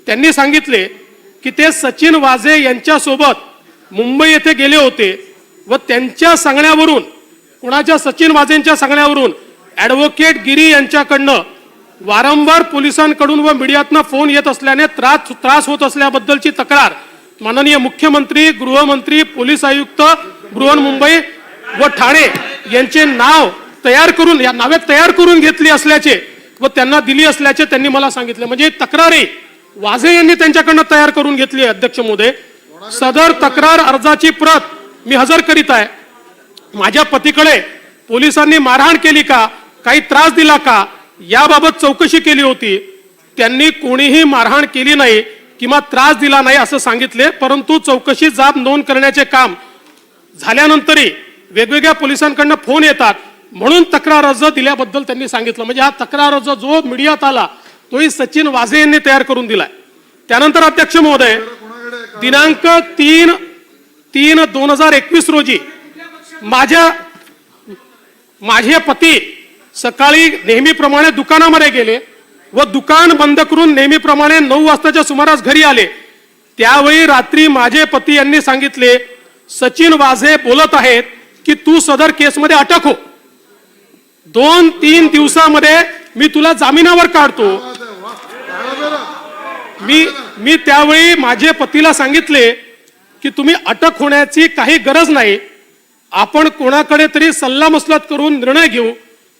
त्यांनी सांगितले की ते सचिन वाझे यांच्यासोबत मुंबई येथे गेले होते व त्यांच्या सांगण्यावरून, कुणाच्या, सचिन वाझेंच्या सांगण्यावरून ॲडव्होकेट गिरी यांच्याकडनं वारंवार पोलिसांकडून व मीडियातनं फोन येत असल्याने त्रास होत असल्याबद्दलची तक्रार माननीय मुख्यमंत्री, गृहमंत्री, पोलीस आयुक्त बृहन्मुंबई व ठाणे यांचे नाव तयार करून, या नावे तयार करून घेतली असल्याचे व त्यांना दिली असल्याचे त्यांनी मला सांगितले. म्हणजे तक्रारी वाझे यांनी त्यांच्याकडनं तयार करून घेतली. अध्यक्ष महोदय, सदर तक्रार अर्जाची प्रत मी हजर करीत आहे. माझ्या पतीकडे पोलिसांनी मारहाण केली का, काही त्रास दिला का, याबाबत चौकशी केली होती. त्यांनी कोणीही मारहाण केली नाही किंवा त्रास दिला नाही असं सांगितले. परंतु चौकशी जाब नोंद करण्याचे काम झाल्यानंतरही वेगवेगळ्या पोलिसांकडनं फोन येतात म्हणून तक्रार अर्ज दिल्याबद्दल त्यांनी सांगितलं. म्हणजे हा तक्रार अर्ज जो मीडियात आला तोही सचिन वाझे यांनी तयार करून दिलाय. त्यानंतर अध्यक्ष महोदय, दिनांक 3/3/2021 रोजी माझे पती सकाळी नेहमीप्रमाणे दुकानामध्ये गेले व दुकान बंद करून नेहमीप्रमाणे 9 वाजताच्या सुमारास घरी आले. त्यावेळी रात्री माझे पती यांनी सांगितले, सचिन वाझे बोलत आहेत की तू सदर केसमध्ये अटक हो, 2-3 दिवसामध्ये मी तुला जामिनावर काढतो. मी त्यावेळी माझे पतीला सांगितले की तुम्ही अटक होण्याची काही गरज नाही, आपण कोणाकडे तरी सल्लामसलत करून निर्णय घेऊ.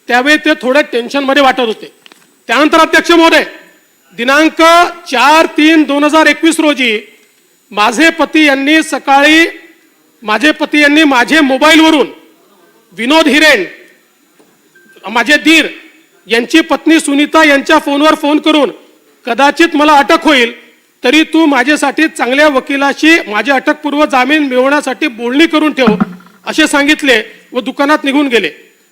त्यावेळी ते थोडे टेन्शनमध्ये वाटत होते. त्यानंतर अध्यक्ष महोदय, दिनांक 4/3/2021 रोजी माझे पती यांनी माझे मोबाईलवरून विनोद हिरेन, माझे दीर यांची पत्नी सुनीता यांच्या फोनवर फोन करून कदाचित मला अटक होईल तरी तू माझ्यासाठी चांगल्या वकिलाशी माझे अटकपूर्व जामीन मिळवण्यासाठी बोलणी करून ठेव असे सांगितले व दुकानात निघून गेले.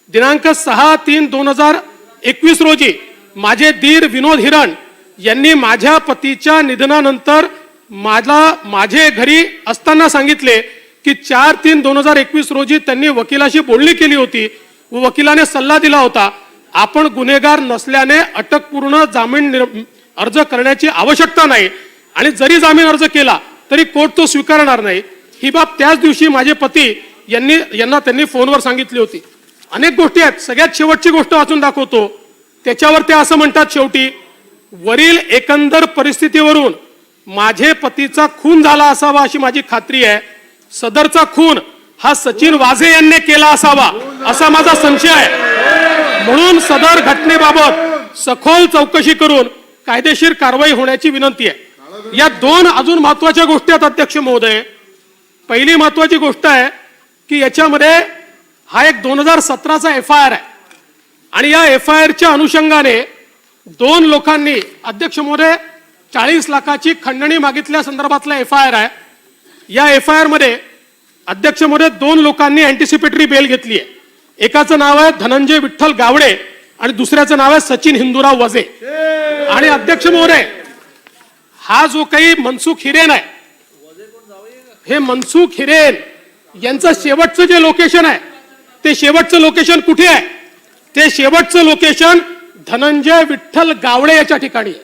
दिनांक 6/3/2021 रोजी माझे दीर विनोद हिरण यांनी माझ्या पतीच्या निधनानंतर माझे घरी असताना सांगितले की 4/3/2021 रोजी त्यांनी वकिलाशी बोलणी केली होती व वकिलाने सल्ला दिला होता आपण गुन्हेगार नसल्याने अटकपूर्ण जामीन अर्ज करण्याची आवश्यकता नाही आणि जरी जामीन अर्ज केला तरी कोर्ट तो स्वीकारणार नाही. ही बाब त्याच दिवशी माझे पती यांना त्यांनी फोनवर सांगितली होती. अनेक गोष्टी आहेत. सगळ्यात शेवटची गोष्ट वाचून दाखवतो. त्याच्यावर ते असं म्हणतात शेवटी, वरील एकंदर परिस्थितीवरून माझे पतीचा खून झाला असावा अशी माझी खात्री आहे. सदरचा खून हा सचिन वाझे यांनी केला असावा असा माझा संशय आहे. म्हणून सदर घटनेबाबत सखोल चौकशी करून कायदेशीर कारवाई होण्याची विनंती आहे. या दोन अजून महत्वाच्या गोष्टी आहेत अध्यक्ष महोदय. पहिली महत्वाची गोष्ट आहे की याच्यामध्ये हा एक 2017चा FIR आहे आणि या FIRच्या अनुषंगाने दोन लोकांनी अध्यक्ष महोदय 40 लाखाची खंडणी मागितल्या संदर्भातला FIR आहे. या FIR मध्ये अध्यक्ष महोदय दोन लोकांनी अँटिसिपेटरी बेल घेतली आहे. एकाचं नाव आहे धनंजय विठ्ठल गावडे आणि दुसऱ्याचं नाव आहे सचिन हिंदूराव वझे. आणि अध्यक्ष महोदय हा जो काही मनसुख हिरेन आहे, हे मनसुख हिरेन यांचं शेवटचं जे लोकेशन आहे ते शेवटचं लोकेशन कुठे आहे? ते शेवटचं लोकेशन धनंजय विठ्ठल गावडे याच्या ठिकाणी आहे.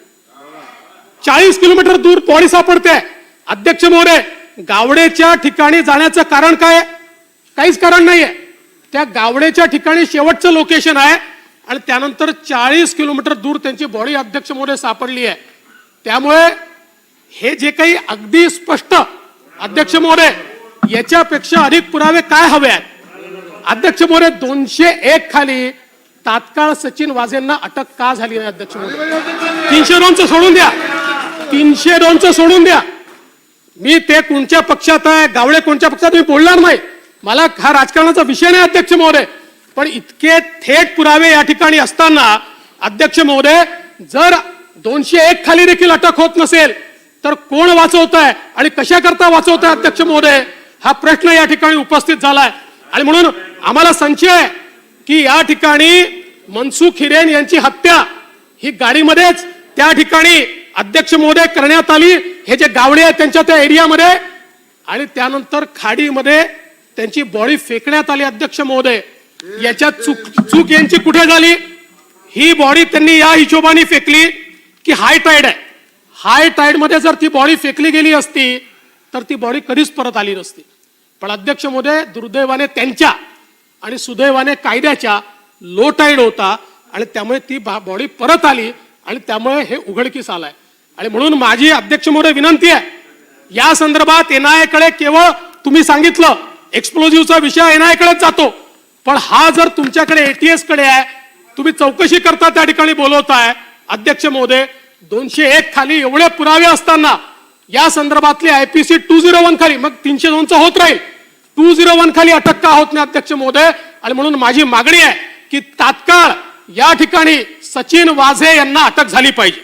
40 किलोमीटर दूर बॉडी सापडते. अध्यक्ष महोदय गावडेच्या ठिकाणी जाण्याचं कारण काय? काहीच कारण नाहीये. त्या गावडेच्या ठिकाणी शेवटचं लोकेशन आहे आणि त्यानंतर 40 किलोमीटर दूर त्यांची बॉडी अध्यक्ष महोदय सापडली आहे. त्यामुळे हे जे काही अगदी स्पष्ट अध्यक्ष महोदय याच्यापेक्षा अधिक पुरावे काय हवे आहेत? अध्यक्ष महोदय 201 खाली तात्काळ सचिन वाझेंना अटक का झाली नाही? अध्यक्ष महोदय 302चं सोडून द्या, 302चं सोडून द्या. मी ते कोणत्या पक्षात आहे, गावडे कोणत्या पक्षात, मी बोलणार नाही. मला हा राजकारणाचा विषय नाही अध्यक्ष महोदय. पण इतके थेट पुरावे या ठिकाणी असताना अध्यक्ष महोदय जर 201 खाली देखील अटक होत नसेल तर कोण वाचवत आहे आणि कशा करता वाचवत आहे अध्यक्ष महोदय? हा प्रश्न या ठिकाणी उपस्थित झालाय. आणि म्हणून आम्हाला संशय आहे की या ठिकाणी मनसुख हिरेन यांची हत्या ही गाडीमध्येच त्या ठिकाणी अध्यक्ष महोदय करण्यात आली. हे जे गावडे आहेत त्यांच्या त्या एरियामध्ये आणि त्यानंतर खाडीमध्ये त्यांची बॉडी फेकण्यात आली. अध्यक्ष महोदय याच्यात चूक यांची कुठे झाली? ही बॉडी त्यांनी या हिशोबाने फेकली की हाय टाईड आहे. हाय टाईड मध्ये जर ती बॉडी फेकली गेली असती तर ती बॉडी कधीच परत आली नसती. पण अध्यक्ष महोदय दुर्दैवाने त्यांच्या आणि सुदैवाने कायद्याच्या लो टाईड होता आणि त्यामुळे ती बॉडी परत आली आणि त्यामुळे हे उघडकीस आलंय. आणि म्हणून माझी अध्यक्ष महोदय विनंती आहे, या संदर्भात NIA कडे केवळ तुम्ही सांगितलं एक्सप्लोजिव्हचा विषय NIA कडेच जातो, पण हा जर तुमच्याकडे ATS कडे आहे, तुम्ही चौकशी करता त्या ठिकाणी बोलवताय. अध्यक्ष महोदय 201 खाली एवढे पुरावे असताना या संदर्भातले IPC 201 खाली, मग 302चा होत राहील, 201 खाली अटक का होत नाही अध्यक्ष महोदय? आणि म्हणून माझी मागणी आहे की तात्काळ या ठिकाणी सचिन वाझे यांना अटक झाली पाहिजे.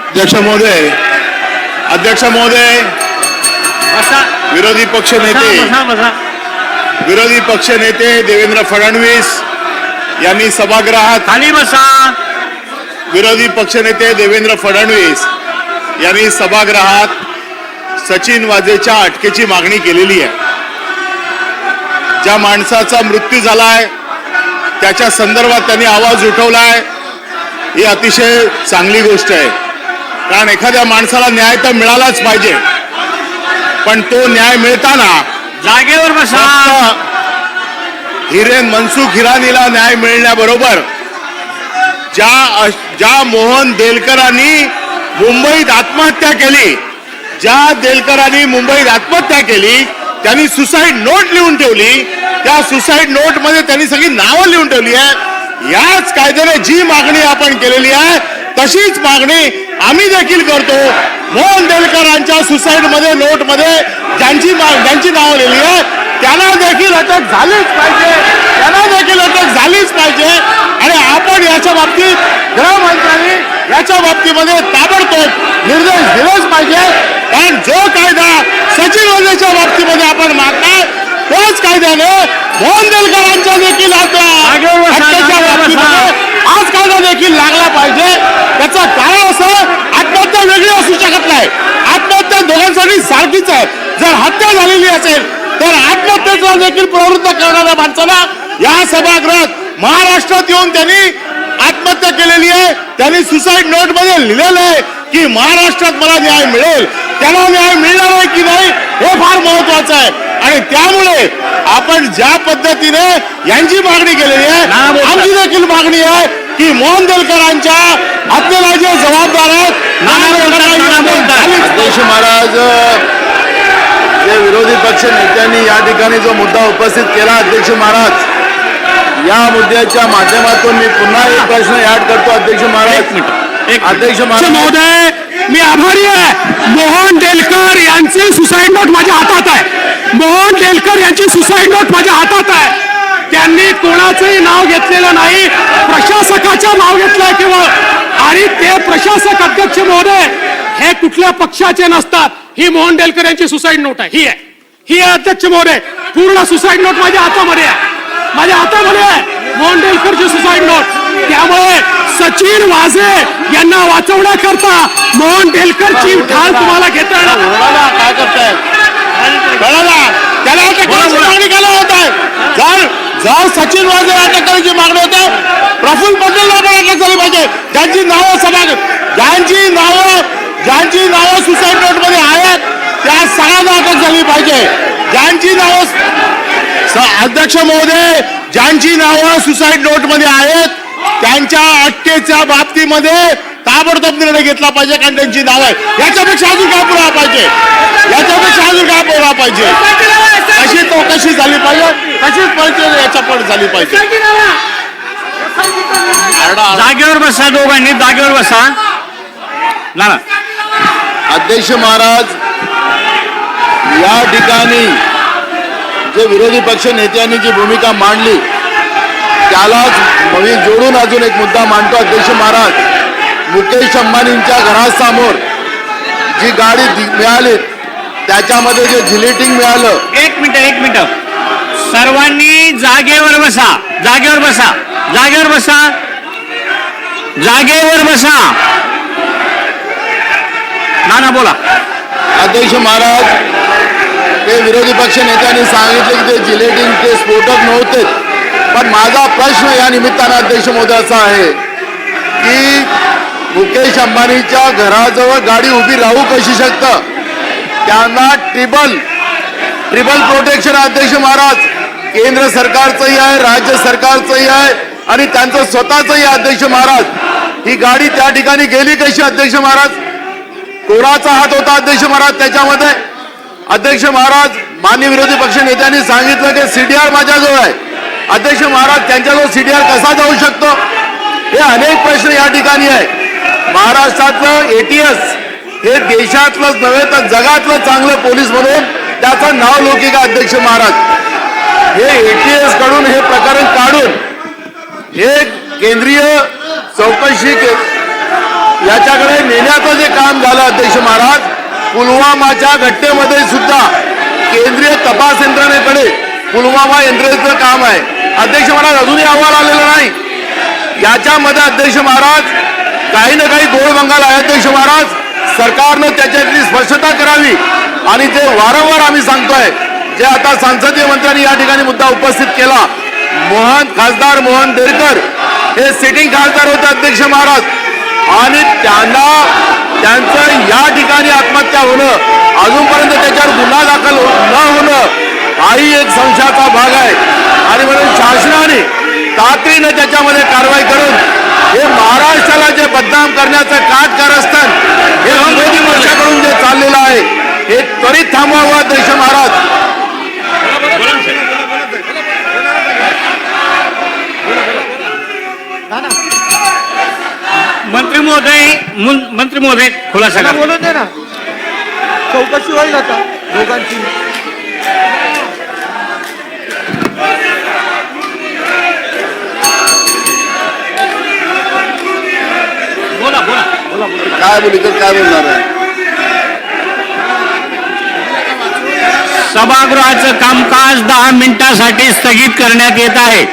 अध्यक्ष महोदय विरोधी पक्ष नेते देवेंद्र फडणवीस यांनी सभागृहात खाली बसा. विरोधी पक्षनेते देवेंद्र फडणवीस यांनी सभागृहात सचिन वाझेच्या अटकेची मागणी केलेली आहे. ज्या माणसाचा मृत्यू झालाय त्याच्या संदर्भात त्यांनी आवाज उठवलाय, ही अतिशय चांगली गोष्ट आहे. कारण एखाद्या माणसाला न्याय तर मिळालाच पाहिजे, पण तो न्याय मिळताना जागेवर बसा. मनसुख हिरानीला न्याय मिळण्याबरोबर ज्या मोहन देलकरांनी मुंबईत आत्महत्या केली, त्यांनी सुसाईड नोट लिहून ठेवली. त्या सुसाईड नोट मध्ये त्यांनी सगळी नावं लिहून ठेवली आहे. याच कायद्याने जी मागणी आपण केलेली आहे तशीच मागणी आम्ही देखील करतो. मोहन देलकरांच्या सुसाईड मध्ये नोट मध्ये ज्यांची नावं लिहिली आहे त्यांना देखील अटक झालीच पाहिजे, त्यांना देखील अटक चौकशी झालीच पाहिजे आणि आपण याच्या बाबतीत गृहमंत्र्यांनी याच्या बाबतीमध्ये ताबडतोब निर्देश दिलेच पाहिजे. कारण जो कायदा सचिवालयाच्या बाबतीमध्ये आपण मागताय त्याच कायद्याने मोहन देलकरांच्या देखील हत्येच्या बाबतीमध्ये हाच कायदा देखील लागला पाहिजे. त्याचं कारण असं, आत्महत्या वेगळी असू शकत नाही. आत्महत्या दोघांसाठी सारखीच आहे. जर हत्या झालेली असेल तर आत्महत्येला देखील प्रवृत्त करणाऱ्या माणसाला या सभागृहात महाराष्ट्रात येऊन त्यांनी आत्महत्या केलेली आहे. त्यांनी सुसाईड नोट मध्ये लिहिलेलं आहे की महाराष्ट्रात मला न्याय मिळेल. त्याला न्याय मिळणार आहे की नाही हे फार महत्वाचं आहे. आणि त्यामुळे आपण ज्या पद्धतीने यांची मागणी केलेली आहे, आमची देखील मागणी आहे की मोहन देलकरांच्या हत्येला जे जबाबदार आहेत अध्यक्ष महाराज, जे विरोधी पक्ष नेत्यांनी या ठिकाणी जो मुद्दा उपस्थित केला, अध्यक्ष महाराज, या मुद्द्याच्या माध्यमातून मी पुन्हा एक प्रश्न ऍड करतो. अध्यक्ष महाराज, अध्यक्ष महोदय, मी आभारी आहे. मोहन देलकर यांची सुसाईड नोट माझ्या हातात आहे. मोहन देलकर यांची सुसाईड नोट माझ्या हातात आहे. त्यांनी कोणाचंही नाव घेतलेलं नाही, प्रशासकाचं नाव घेतलंय केवळ. आणि ते प्रशासक, अध्यक्ष महोदय, हे कुठल्या पक्षाचे नसतात. ही मोहन देलकर यांची सुसाईड नोट आहे. ही आहे अध्यक्ष महोदय. पूर्ण सुसाईड नोट माझ्या हातामध्ये आहे. माझ्या हातामध्ये आहे मोहन देलकरची सुसाईड नोट. त्यामुळे सचिन वाझे यांना वाचवण्याकरता मोहन देलकरची ढाल तुम्हाला घेता येणार. काय करताय त्याला अटक करायची मागणी केली होत आहे. जर सचिन वाझे अटक करायची मागणी होते, प्रफुल्ल पटेलला पण अटक झाली पाहिजे. ज्यांची नावं सुसाईड नोट मध्ये आहेत त्या सगळ्यांना अटक झाली पाहिजे. ज्यांची नावं, अध्यक्ष महोदय, ज्यांची नावं सुसाईड नोट मध्ये आहेत त्यांच्या अटकेच्या बाबतीमध्ये ताबडतोब निर्णय घेतला पाहिजे. कारण त्यांची नाव आहे. याच्यापेक्षा अजून काय पुरावा पाहिजे? अशी चौकशी झाली पाहिजे, तशीच परिस्थिती याच्या पण झाली पाहिजे. जागेवर बसा, दोघांनी जागेवर बसा. ना अध्यक्ष महाराज, या ठिकाणी जे विरोधी पक्ष नेत्यांनी जी भूमिका मांडली त्यालाच मी जोडून अजून एक मुद्दा मांडतो. अध्यक्ष महाराज, मुकेश अंबानींच्या घरासमोर जी गाडी मिळाली त्याच्यामध्ये जे जिलेटिंग मिळालं. एक मिनिट, सर्वांनी जागेवर बसा. ना बोला. अध्यक्ष महाराज, ते विरोधी पक्ष नेत्यांनी सांगितले की ते जिलेटिंग ते स्फोटक नव्हते. पण माझा प्रश्न या निमित्तानं अध्यक्ष महोदय असा आहे की मुकेश अंबानीच्या घराजवळ गाडी उभी राहू कशी शकतं? त्यांना ट्रिपल प्रोटेक्शन. अध्यक्ष महाराज, केंद्र सरकारचंही आहे, राज्य सरकारचंही आहे आणि त्यांचं स्वतःचंही. अध्यक्ष महाराज, ही गाडी त्या ठिकाणी गेली कशी? अध्यक्ष महाराज, कोणाचा हात होता अध्यक्ष महाराज त्याच्यामध्ये? अध्यक्ष महाराज, मान्य विरोधी पक्ष नेत्यांनी सांगितलं की सीडीआर माझ्याजवळ आहे. अध्यक्ष महाराज, त्यांच्याजवळ सीडीआर कसा जाऊ शकतो? हे अनेक प्रश्न या ठिकाणी आहे. महाराष्ट्रातलं एटीएस हे देशातलंच नव्हे तर जगातलं चांगलं पोलीस म्हणून त्याचं नाव लौकिक आहे. अध्यक्ष महाराज, हे एटीएस कडून हे प्रकरण काढून हे केंद्रीय चौकशी याच्याकडे नेण्याचं जे काम झालं अध्यक्ष महाराज, पुलवामाच्या घटनेमध्ये सुद्धा केंद्रीय तपास यंत्रणेकडे पुलवामा यंत्रणेचं काम आहे. अध्यक्ष महाराज, अजूनही अहवाल आलेला नाही. याच्यामध्ये अध्यक्ष महाराज काही ना काही गोळबंगाल आहे. अध्यक्ष महाराज, सरकारनं त्याच्यातली स्पष्टता करावी. आणि जे वारंवार आम्ही सांगतोय, जे आता संसदीय मंत्र्यांनी या ठिकाणी मुद्दा उपस्थित केला, खासदार मोहन देलकर हे सिटिंग खासदार होते अध्यक्ष महाराज, आणि त्यांचं या ठिकाणी आत्महत्या होणं, अजूनपर्यंत त्याच्यावर गुन्हा दाखल न होणं हाही एक संशयाचा भाग आहे. आणि म्हणून शासनाने तातडीने त्याच्यामध्ये कारवाई करून हे महाराष्ट्राला जे बदनाम करण्याचं काटकारस्थान हे विरोधी पक्षाकडून जे चाललेलं आहे हे त्वरित थांबवावं. अध्यक्ष महाराज, मंत्री महोदय खुलासा करा. बोलू दे ना, चौकशी होईल आता दोघांची. काय बोलतो काय बोलणार आहे? सभागृहाचं कामकाज 10 मिनिटासाठी स्थगित करण्यात येत आहे.